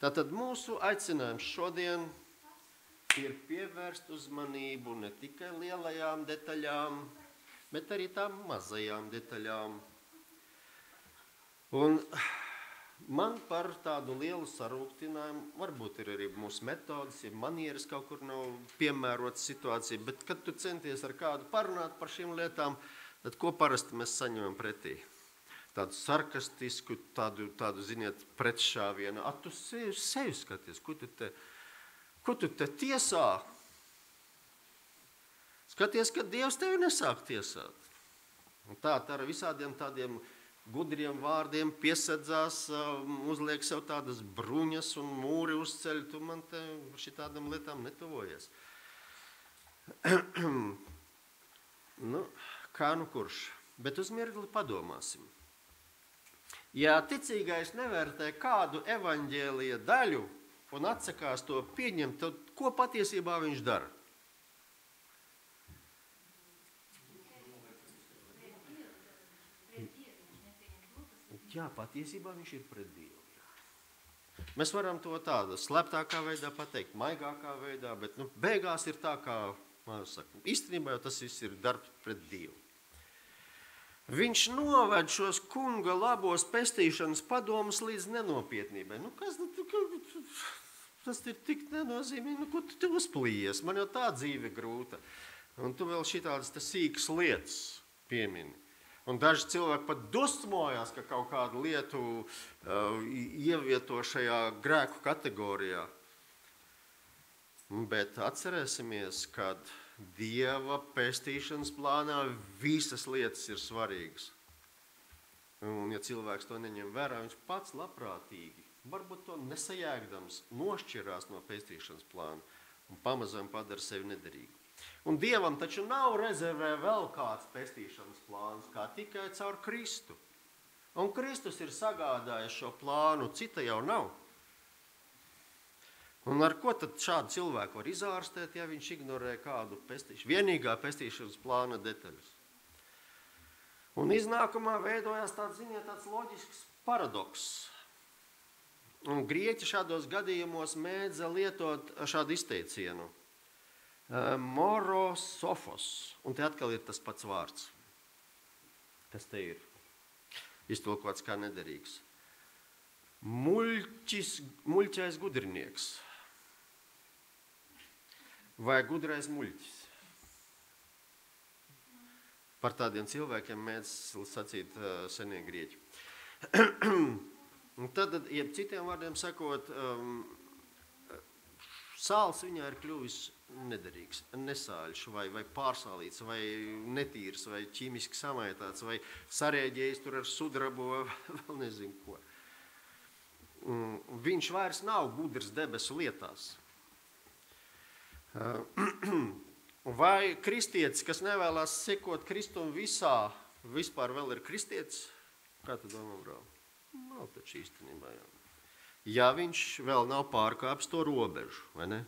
Tātad mūsu aicinājums šodien ir pievērst uzmanību ne tikai lielajām detaļām, bet arī tām mazajām detaļām. Un man par tādu lielu sarūktinājumu, varbūt ir arī mūsu metodas, ja manieres kaut kur nav piemērotas situācija, bet kad tu centies ar kādu parunāt par šīm lietām, tad ko parasti mēs saņemam pretī? Tādu sarkastisku, tādu ziniet, pretšāvienu. Tu sevi skaties, ko tu te tiesā? Skaties, ka Dievs tevi nesāk tiesāt. Un tā ar visādiem tādiem gudriem vārdiem piesedzās, uzliek sev tādas bruņas un mūri uzceļ. Tu man te šitādām lietām netuvojies. Kā nu kurš? Bet uz mirkli padomāsim. Ja ticīgais nevērtē kādu evaņģēlija daļu un atsakās to pieņemt, tad ko patiesībā viņš dara? Jā, patiesībā viņš ir pret Dievu. Jā. Mēs varam to tādu sleptākā veidā pateikt, maigākā veidā, bet beigās ir tā, kā saka, īstenībā jau tas viss ir darbs pret Dievu. Viņš noved šos kunga labos pestīšanas padomus līdz nenopietnībai. Tas ir tik nenozīmīgi, ko tu uzplījies? Man jau tā dzīve grūta. Un tu vēl šitādas sīkas lietas piemini. Un daži cilvēki pat dusmojās, ka kaut kādu lietu ievieto šajā grēku kategorijā. Bet atcerēsimies, kad Dieva pestīšanas plānā visas lietas ir svarīgas. Un ja cilvēks to neņem vērā, viņš pats labprātīgi, varbūt to nesajēgdams, nošķirās no pestīšanas plāna un pamazām padara sevi nederīgu. Un Dievam taču nav rezervē vēl kāds pestīšanas plāns, kā tikai caur Kristu. Un Kristus ir sagādājis šo plānu, cita jau nav. Un ar ko tad šādu cilvēku var izārstēt, ja viņš ignorē kādu vienīgā pestīšanas plāna detaļas? Un iznākumā veidojās tāds loģisks paradoks. Un grieķi šādos gadījumos mēdza lietot šādu izteicienu. Morosofos. Un te atkal ir tas pats vārds. Kas te ir? Iztulkots kā nederīgs. Muļķais gudrinieks. Vai gudrais muļķis? Par tādiem cilvēkiem mēdz sacīt senie grieķi. Tad, citiem vārdiem sakot, sāls viņā ir kļuvis nederīgs, nesāļš, vai pārsālīts, vai netīrs, vai ķīmiski samaitāts, vai sarēģējis tur ar sudrabu, vai vēl nezinu ko. Viņš vairs nav gudrs debesu lietās. Vai kristietis, kas nevēlās sekot Kristum visā, vispār vēl ir kristietis? Kā tu domā, brāl? Nav taču īstenībā, jā. Ja viņš vēl nav pārkāpis to robežu, vai ne?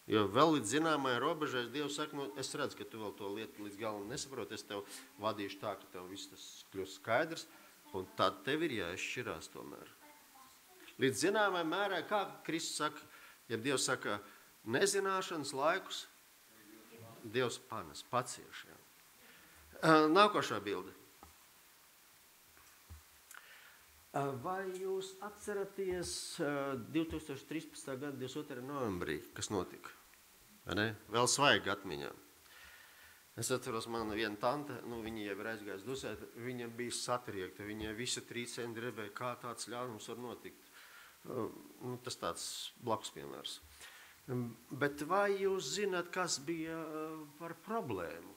Jo vēl līdz zināmajai robežai Dievs saka, es redzu, ka tu vēl to lietu līdz galam nesaproti, es tev vadīšu tā, ka tev viss tas kļūst skaidrs, un tad tev ir jāizšķirās tomēr. Līdz zināmajai mērai, kā Kristus saka, ja Dievs saka, nezināšanas laikus, Dievs panes, pacieš. Nākošā bilde. Vai jūs atceraties 2013. gada 22. novembrī, kas notika? Vēl svaigi atmiņā. Es atceros, man viena tante, viņa jau ir aizgājis dusēt, viņa bija satriekta, viņai visi 3 centi drebēja, kā tāds ļaunums var notikt. Tas tāds blakus piemērs. Bet vai jūs zināt, kas bija par problēmu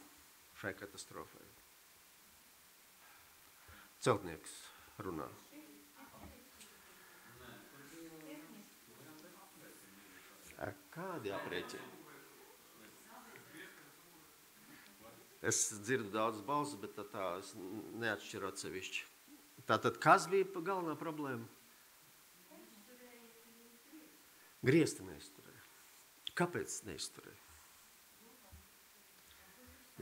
šai katastrofai? Celtnieks runā. Kādi aprēķini? Es dzirdu daudz balsis, bet tā es neatšķiru atsevišķi. Tātad, kas bija galvenā problēma? Griesti neizturēja. Kāpēc neizturēja?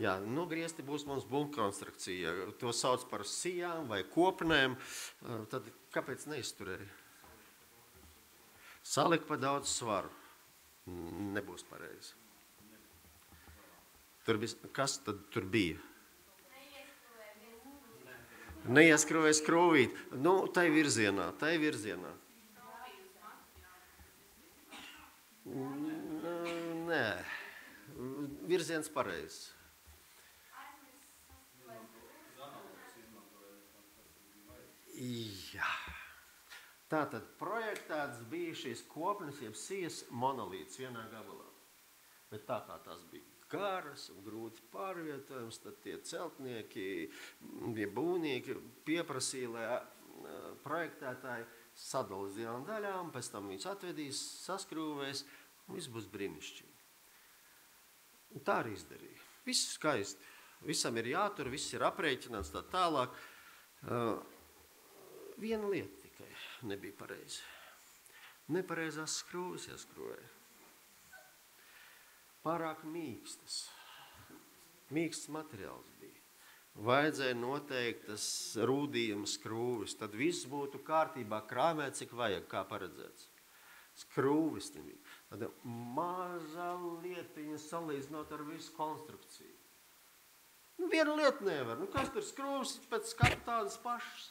Jā, griesti būs mums būvkonstrukcija. To sauc par sijām vai kopnēm. Tad kāpēc neizturēja? Salika pa daudz svaru. Nebūs pareizi. Kas tad tur bija? Neieskrūvēja skrūvīt. Tai virzienā. Nē, virziens pareizs. Jā. Tātad projektēts bija šīs kopnes, jeb sijas monolīts vienā gabalā. Bet tā kā tās bija garas un grūti pārvietojums, tad tie celtnieki, tie būvnieki pieprasīja, lai projektētāji sadala uz divām daļām, pēc tam viņus atvedīs, saskrūvēs, un viss būs brīnišķīgi. Un tā arī izdarīja. Viss skaisti. Visam ir jātur, viss ir aprēķināts tā tālāk. Viena lieta tikai nebija pareizi. Nepareizās skrūves ieskrūvēja. Pārāk mīkstas. Mīksts materiāls bija. Vajadzēja noteiktas rūdījuma skrūvis. Tad viss būtu kārtībā krāmēt, cik vajag, kā paredzēts. Skrūvis nebija. Tāda maza lietiņa salīdzinot ar visu konstrukciju. Viena lieta nevar. Kas tur skrūvis pēc skatu tādas pašas?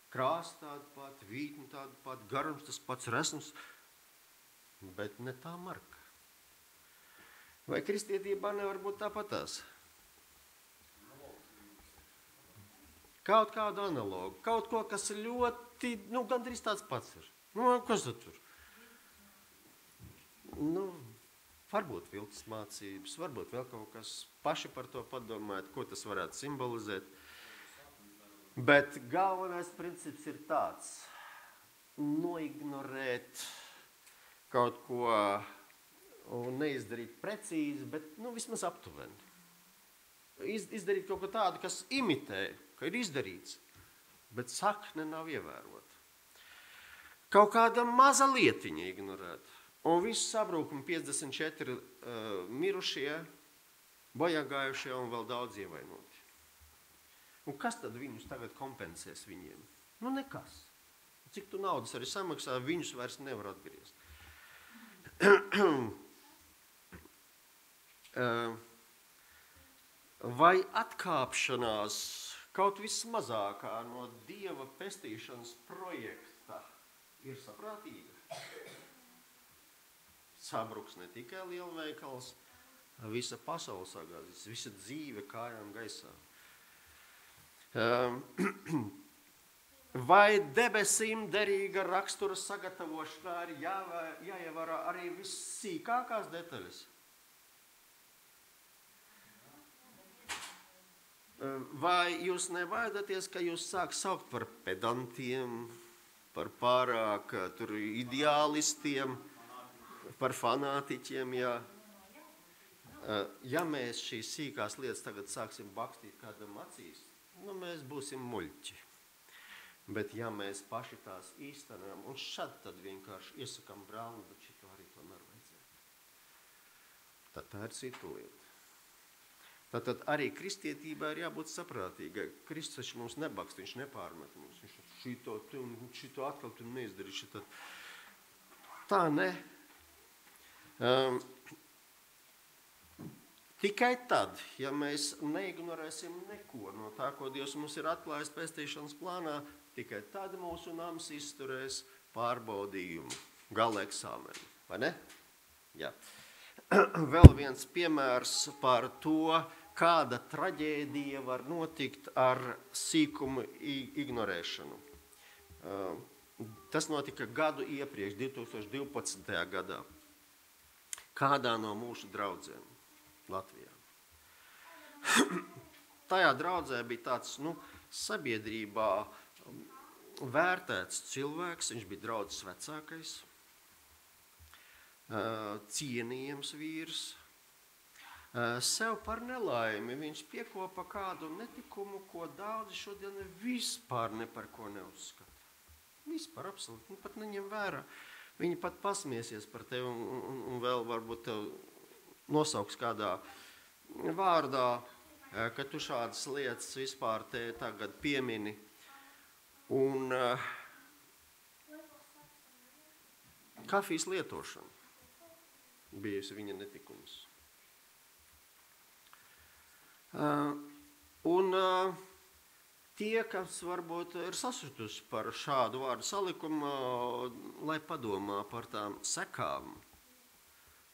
Krāsa tāda pat, vītņa tāda pat, garums tas pats resns, bet ne tā marka. Vai kristietībā nevar būt tāpatās? Kaut kādu analogu, kaut ko, kas ir ļoti, gandrīz tāds pats ir. Kas tur? Varbūt viltus mācības, varbūt vēl kaut kas, paši par to padomājat, ko tas varētu simbolizēt. Bet galvenais princips ir tāds, noignorēt kaut ko un neizdarīt precīzi, bet vismaz aptuveni. Izdarīt kaut ko tādu, kas imitē, ka ir izdarīts, bet sakne nav ievērota. Kaut kāda maza lietiņa ignorēt, un viss sabrūkumi 54 mirušie, bojāgājušie un vēl daudz ievainoti. Un kas tad viņus tagad kompensēs viņiem? Nekas. Cik tu naudas arī samaksā, viņus vairs nevar atgriezt. Vai atkāpšanās kaut vismazākā no Dieva pestīšanas projekta ir saprātīga? Sabruks ne tikai lielveikals, visa pasaule sagāzīs, visa dzīve kājām gaisā. Vai debesīm derīga rakstura sagatavošanā ir jāievērā arī vissīkākās detaļas? Vai jūs nebaidaties, ka jūs sāk saukt par pedantiem, par pārāk ideālistiem, par fanātiķiem? Ja mēs šīs sīkās lietas tagad sāksim bakstīt kādam acīs, mēs būsim muļķi. Bet ja mēs paši tās īstenojam, un šad tad vienkārši iesakam brāli, bet šito arī tomēr vajadzētu. Tad tā ir cita lieta. Tātad arī kristietībā ir jābūt saprātīgai. Kristus mums nebakst, viņš nepārmet mums. Viņš šito atkal tu neizdarīši. Tā ne. Tikai tad, ja mēs neignorēsim neko no tā, ko Dievs mums ir atklājis pestīšanas plānā, tikai tad mūsu nams izturēs pārbaudījumu, gala eksāmenu. Vai ne? Jā. Vēl viens piemērs par to, kāda traģēdija var notikt ar sīkumu ignorēšanu. Tas notika gadu iepriekš, 2012. gadā, kādā no mūsu draudzēm Latvijā. Tajā draudzē bija tāds, sabiedrībā vērtēts cilvēks, viņš bija draudzes vecākais, cienījams vīrs. Sev par nelaimi viņš piekopa kādu netikumu, ko daudzi šodien vispār ne par ko neuzskata. Vispār absolūti, pat neņem vērā. Viņi pat pasmiesies par tevi un vēl varbūt tev nosauks kādā vārdā, ka tu šādas lietas vispār te tagad piemini. Un kafijas lietošana bijusi viņa netikums. Un tie, kas varbūt ir sasutusi par šādu vārdu salikumu, lai padomā par tām sekām,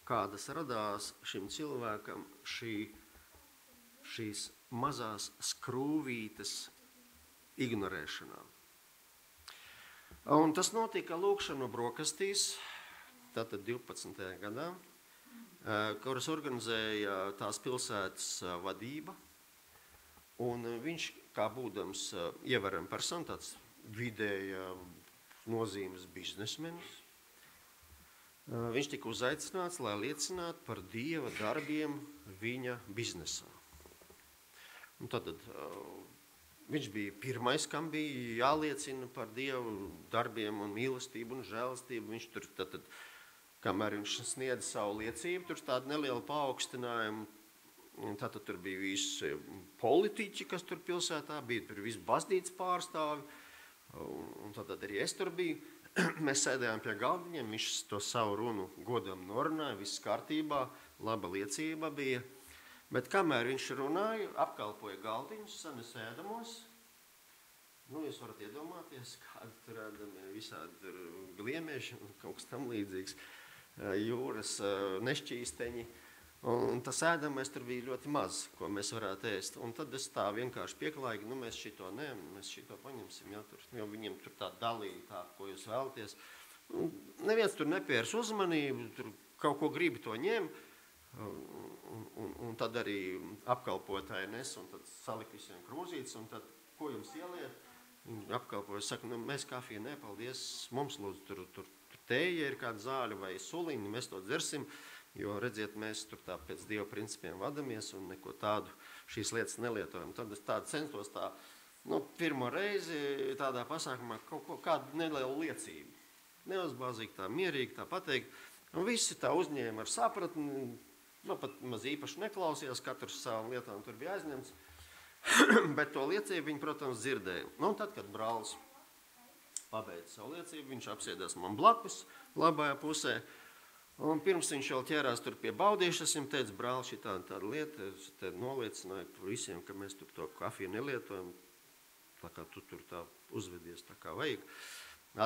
kādas radās šim cilvēkam šīs mazās skrūvītes ignorēšanā. Un tas notika lūkšanu brokastīs, tātad 12. gadā, kuras organizēja tās pilsētas vadība. Un viņš, kā būdams ievaram persona, tāds vidēja nozīmes biznesmenis, viņš tika uzaicināts, lai liecinātu par Dieva darbiem viņa biznesā. Un tad viņš bija pirmais, kam bija jāliecina par Dievu darbiem un mīlestību un žēlastību. Viņš tur tad, kamēr viņš sniedza savu liecību, tur tāda neliela paaugstinājumu. Tātad tur bija visi politiķi, kas tur pilsētā bija, tur visi baznīcas pārstāvi, un tad arī es tur biju. Mēs sēdējām pie galdiņiem, viņš to savu runu godam norunāja, viss kārtībā, laba liecība bija. Bet kamēr viņš runāja, apkalpoja galdiņus, sanes ēdamos, jūs varat iedomāties, kādi tur ēdami, visādi tur gliemieši un kaut kas tam līdzīgs, jūras nešķīsteņi. Un tas ēdamais tur bija ļoti maz, ko mēs varētu ēst. Un tad es tā vienkārši pieklājīgi, mēs šito paņemsim, jo viņiem tur tā dalīja tā, ko jūs vēlaties. Un neviens tur nepievērs uzmanību, tur kaut ko gribi to ņem, un tad arī apkalpotāji nes, un tad salika visiem krūzītes, un tad, ko jums ieliet? Viņi apkalpoja, saka, mēs kafiju nepaldies, mums lūdzu tur tēja ir kāda zāļa vai suliņa, mēs to dzersim. Jo, redziet, mēs tur tā pēc Dieva principiem vadamies un neko tādu šīs lietas nelietojam. Tad es tādu centos pirmo reizi tādā pasākumā kādu nelielu liecību. Neuzbāzīgi tā, mierīgi tā pateikt. Un visi tā uzņēma ar sapratni, pat maz īpaši neklausījās, katrs savām lietām tur bija aizņemts. Bet to liecību viņi, protams, dzirdēja. Un tad, kad brālis pabeidza savu liecību, viņš apsēdās man blakus, labajā pusē. Un pirms viņš jau ķērās tur pie baudīšanas, es viņam teicu, brāl, šī tāda lieta, es te noliecināju par visiem, ka mēs tur to kafiju nelietojam, tā kā tu tur tā uzvedies tā kā vajag,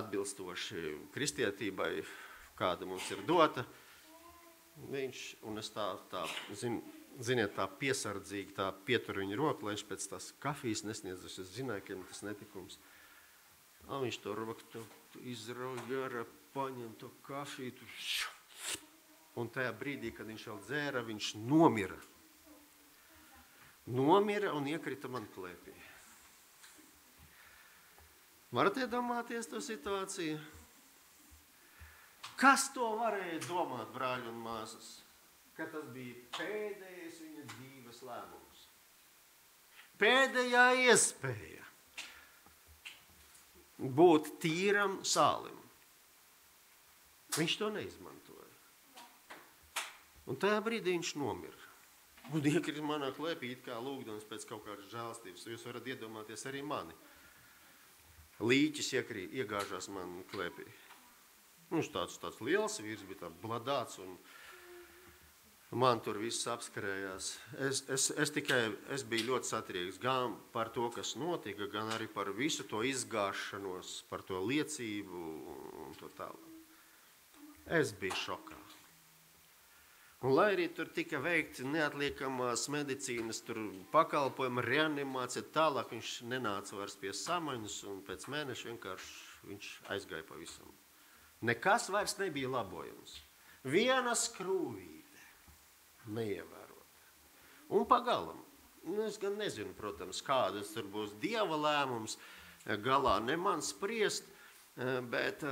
atbilstoši kristietībai, kāda mums ir dota. Viņš, un es ziniet, tā piesardzīgi tā pieturu viņu roku, lai viņš pēc tās kafijas nesniedz, es zināju, ka viņam tas netikums. Viņš to roku izrauja, paņem to kafiju, un tajā brīdī, kad viņš vēl dzēra, viņš nomira. Nomira un iekrita man klēpī. Varat iedomāties to situāciju? Kas to varēja domāt, brāļi un māsas? Ka tas bija pēdējais viņa dzīves lēmums. Pēdējā iespēja būt tīram sālim. Viņš to neizmantoja. Un tajā brīdī viņš nomira. Un iekrita manā klēpī, it kā lūgdams pēc kaut kādas žēlastības. Jūs varat iedomāties arī mani. Līķis iegāžās man klēpī. Viņš tāds liels vīrs, bija tā bladāts, un man tur viss apskarējās. Es biju ļoti satrieks gan par to, kas notika, gan arī par visu to izgāšanos, par to liecību un to tālāk. Es biju šokā. Un lai arī tur tika veikti neatliekamās medicīnas pakalpojumi, reanimācija, tālāk viņš nenāca vairs pie samaņas, un pēc mēneša vienkārši viņš aizgāja pavisam. Nekas vairs nebija labojams. Viena skrūvīte neievērota. Un pagalam. Es gan nezinu, protams, kādas tur būs Dieva lēmums, galā ne man spriest, bet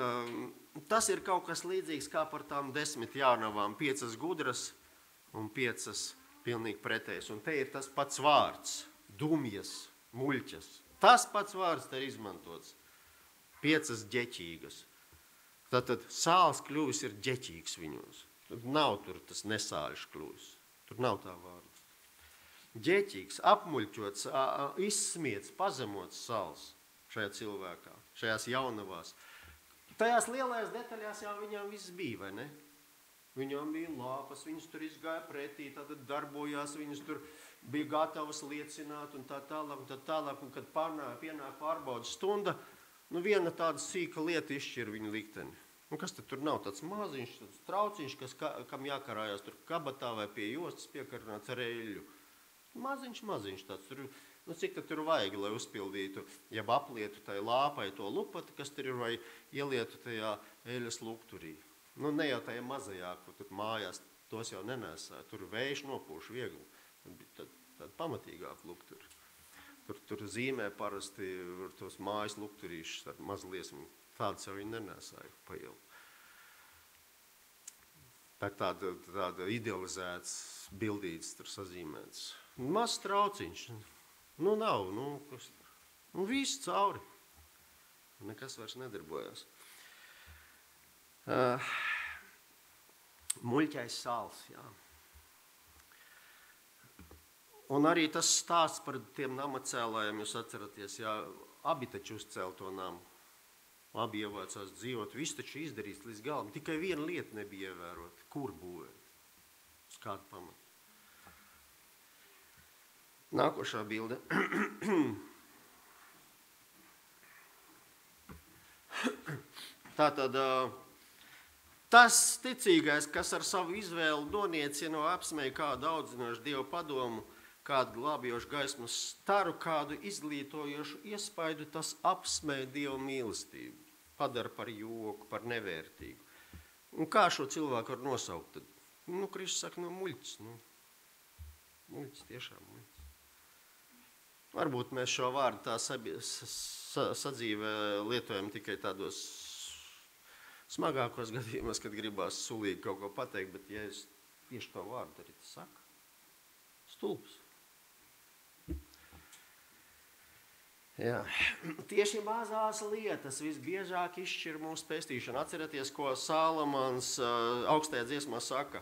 tas ir kaut kas līdzīgs kā par tām 10 jaunavām, 5 gudras un 5 pilnīgi pretējas. Un te ir tas pats vārds, dumjas, muļķas. Tas pats vārds te ir izmantots, 5 ģeķīgas. Tātad sāls kļuvis ir ģeķīgs viņos. Tur nav tas nesāļš kļuvis. Tur nav tā vārda. Ģeķīgs, apmuļķots, izsmiets, pazemots sāls šajā cilvēkā, šajās jaunavās. Tajās lielajās detaļās jau viņām viss bija, vai ne? Viņām bija lāpas, viņas tur izgāja pretī, tad darbojās, viņas tur bija gatavas liecināt un tā tālāk. Un kad pienāk pārbaudas stunda, viena tāda sīka lieta izšķir viņu likteni. Kas tad tur nav? Tāds maziņš, tāds trauciņš, kam jākarājās tur kabatā vai pie jostas piekarināts ar eļļu. Maziņš tāds. Cik tad tur vajag, lai uzpildītu, ja aplietu tai lāpai to lupati, kas tur ir, vai ielietu tajā eļas lukturī. Ne jau tajā mazajā, kur tur mājās tos jau nenēsāja. Tur vējš nopūš viegli. Tāda pamatīgāka lukturi. Tur zīmē parasti tos mājas lukturīšus ar mazliesmu. Tādas jau viņi nenēsāja pa ielu. Tāda idealizēts bildītes tur sazīmēts. Mazs trauciņš. Nav. Viss cauri. Nekas vairs nedarbojās. Muļķais sāls, jā. Un arī tas stāsts par tiem namacēlājiem, jūs atceraties, jā, abi taču uzcēl to namu. Abi ievācās dzīvot, viss taču izdarīts līdz galam. Tikai viena lieta nebija ievērota. Kur būvēt? Uz kādu pamatu? Nākošā bilde. Tātad tas ticīgais, kas ar savu izvēlu noniecina vai apsmēja kādu audzinošu Dievu padomu, kādu glābjošu gaismas staru, kādu izglītojošu iespaidu, tas apsmēja Dievu mīlestību. Padara par joku, par nevērtīgu. Un kā šo cilvēku var nosaukt? Tad? Kristus saka, muļķis. Muļķis, tiešām muļķis. Varbūt mēs šo vārdu tā sadzīvē lietojam tikai tādos smagākos gadījumos, kad gribās sulīgi kaut ko pateikt, bet ja es tieši to vārdu arī saku, stulbs. Jā. Tieši mazās lietas visbiežāk izšķir mūsu pestīšanu. Atcerieties, ko Sālamans augstajā dziesmā saka.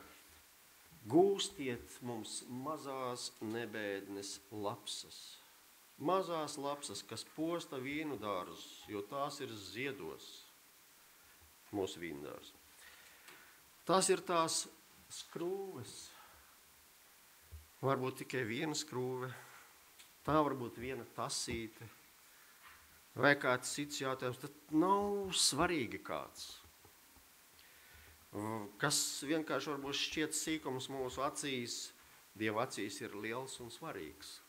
Gūstiet mums mazās nebēdnes lapsas. Mazās lapsas, kas posta vīnu dārzus, jo tās ir ziedos mūsu vīnu dārzu. Tās ir tās skrūves. Varbūt tikai viena skrūve. Tā varbūt viena tasīte. Vai kāds cits jautājums, tad nav svarīgi kāds. Kas vienkārši varbūt šķiet sīkums mūsu acīs, Dieva acīs ir liels un svarīgs.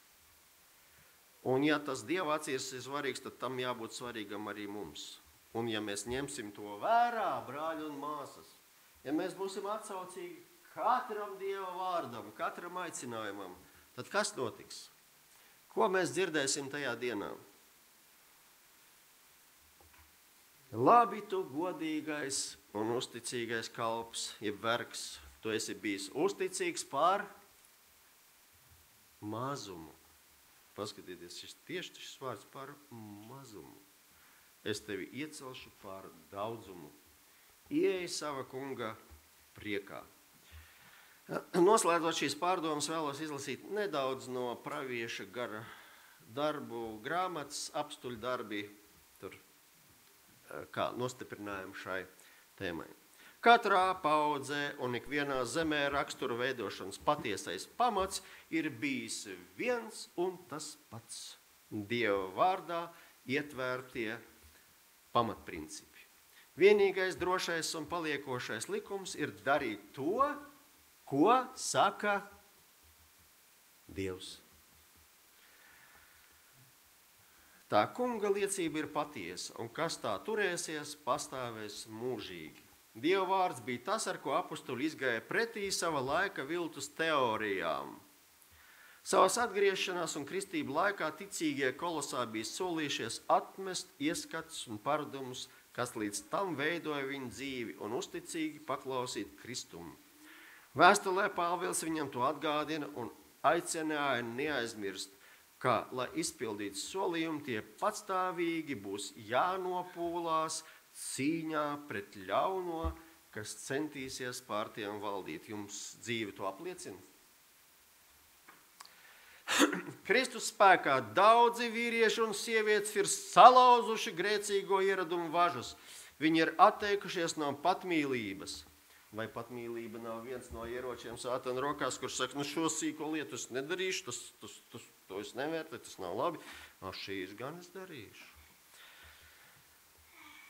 Un ja tas Dieva acīs ir svarīgs, tad tam jābūt svarīgam arī mums. Un ja mēs ņemsim to vērā, brāļi un māsas, ja mēs būsim atsaucīgi katram Dieva vārdam, katram aicinājumam, tad kas notiks? Ko mēs dzirdēsim tajā dienā? Labi, tu godīgais un uzticīgais kalps, jeb vergs, tu esi bijis uzticīgs par mazumu. Paskatieties, tieši šis vārds par mazumu. Es tevi iecelšu par daudzumu. Ieej sava kunga priekā. Noslēdzot šīs pārdomas, vēlos izlasīt nedaudz no pravieša gara darbu grāmatas, apstuļu darbi, tur kā nostiprinājumu šai tēmai. Katrā paudzē un ikvienā zemē rakstura veidošanas patiesais pamats ir bijis viens un tas pats. Dieva vārdā ietvērtie pamatprincipi. Vienīgais drošais un paliekošais likums ir darīt to, Ko saka Dievs? Tā kunga liecība ir patiesa, un kas tā turēsies, pastāvēs mūžīgi. Dieva vārds bija tas, ar ko apustuļi izgāja pretī sava laika viltus teorijām. Savas atgriešanās un kristību laikā ticīgie kolosā bija solījušies atmest ieskatus un paradumus, kas līdz tam veidoja viņu dzīvi un uzticīgi paklausīt Kristumu. Vēstulē Pāvils viņam to atgādina un aicināja neaizmirst, ka, lai izpildītu solījumu, tie patstāvīgi būs jānopūlās cīņā pret ļauno, kas centīsies pār tiem valdīt. Jums dzīve to apliecina? Kristus spēkā daudzi vīrieši un sievietes ir salauzuši grēcīgo ieradumu važus. Viņi ir atteikušies no patmīlības. Vai patmīlība nav viens no ieročiem Sātana rokās, kurš saka, šo sīko lietu es nedarīšu, to es nevērtēju, tas nav labi. Šīs gan es darīšu.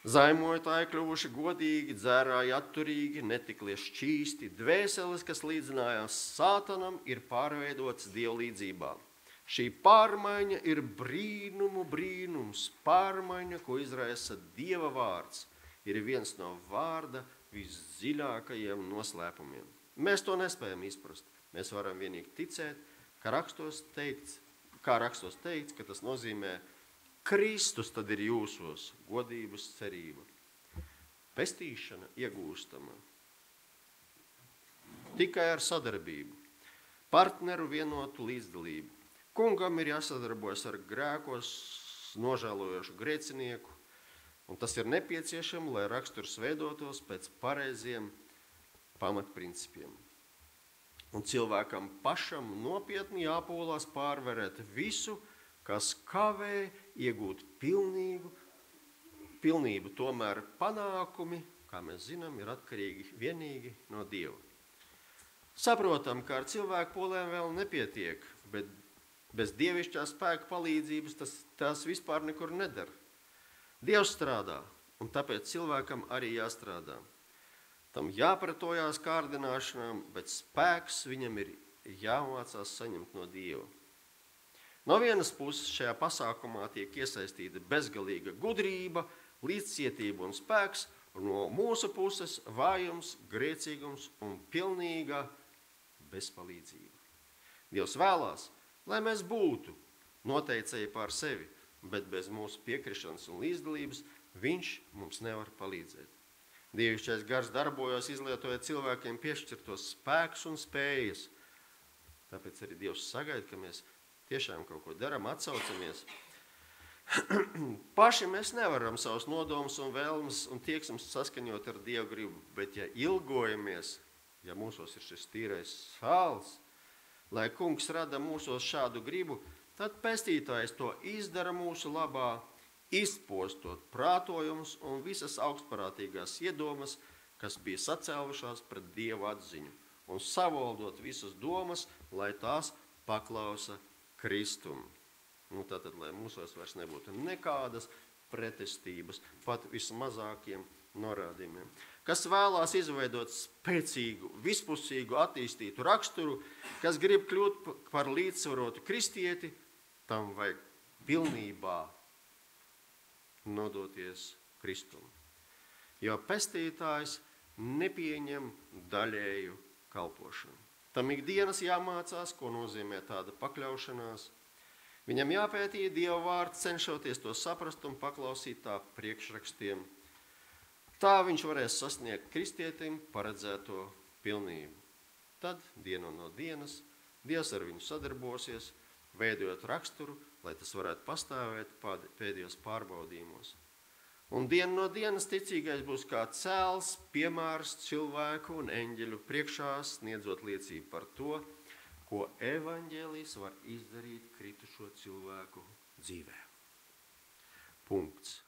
Zaimotāji kļuvuši godīgi, dzērāji atturīgi, netiklie šķīsti, dvēseles, kas līdzinājās Sātanam, ir pārveidotas dievlīdzībā. Šī pārmaiņa ir brīnumu brīnums, pārmaiņa, ko izraisa Dieva vārds, ir viens no vārda visdziļākajiem noslēpumiem. Mēs to nespējam izprast. Mēs varam vienīgi ticēt, kā rakstos teikts, ka tas nozīmē Kristus tad ir jūsos, godības cerība. Pestīšana iegūstama tikai ar sadarbību, partneru vienotu līdzdalību. Kungam ir jāsadarbojas ar grēkos nožēlojošu grēcinieku, un tas ir nepieciešams, lai raksturs veidotos pēc pareiziem pamatprincipiem. Un cilvēkam pašam nopietni jāpūlās pārvarēt visu, kas kavē iegūt pilnību, tomēr panākumi, kā mēs zinām, ir atkarīgi vienīgi no Dieva. Saprotam, ka ar cilvēku pūlēm vēl nepietiek, bet bez dievišķā spēka palīdzības tās vispār nekur nedara. Dievs strādā, un tāpēc cilvēkam arī jāstrādā. Tam jāpretojās kārdināšanām, bet spēks viņam ir jāmācās saņemt no Dieva. No vienas puses šajā pasākumā tiek iesaistīta bezgalīga gudrība, līdzcietība un spēks, un no mūsu puses vājums, grēcīgums un pilnīga bezpalīdzība. Dievs vēlās, lai mēs būtu noteicēji pār sevi, bet bez mūsu piekrišanas un līdzdalības viņš mums nevar palīdzēt. Dievišķais gars darbojas, izlietojot cilvēkiem piešķirtos spēkus un spējas. Tāpēc arī Dievs sagaida, ka mēs tiešām kaut ko daram, atsaucamies. Paši mēs nevaram savus nodomus un vēlmes un tieksmes saskaņot ar Dievu gribu, bet ja ilgojamies, ja mūsos ir šis tīrais sāls, lai kungs rada mūsos šādu gribu, tad pestītājs to izdara mūsu labā, izpostot prātojumus un visas augstprātīgās iedomas, kas bija sacēlušās pret Dievu atziņu, un savaldot visas domas, lai tās paklausa Kristumu. Tātad, lai mūsos vairs nebūtu nekādas pretestības, pat vismazākiem norādījumiem. Kas vēlās izveidot spēcīgu, vispusīgu, attīstītu raksturu, kas grib kļūt par līdzsvarotu kristieti, tam vajag pilnībā nodoties Kristumu. Jo pestītājs nepieņem daļēju kalpošanu. Tam ikdienas jāmācās, ko nozīmē tāda pakļaušanās. Viņam jāpētī Dieva vārds, cenšoties to saprast un paklausīt tā priekšrakstiem. Tā viņš varēs sasniegt kristietim paredzēto pilnību. Tad, dienu no dienas, Dievs ar viņu sadarbosies, veidojot raksturu, lai tas varētu pastāvēt pēdējos pārbaudījumos. Un dienu no dienas ticīgais būs kā cēls, piemērs cilvēku un eņģeļu priekšā, sniedzot liecību par to, ko evaņģēlijs var izdarīt kritušo cilvēku dzīvē. Punkts.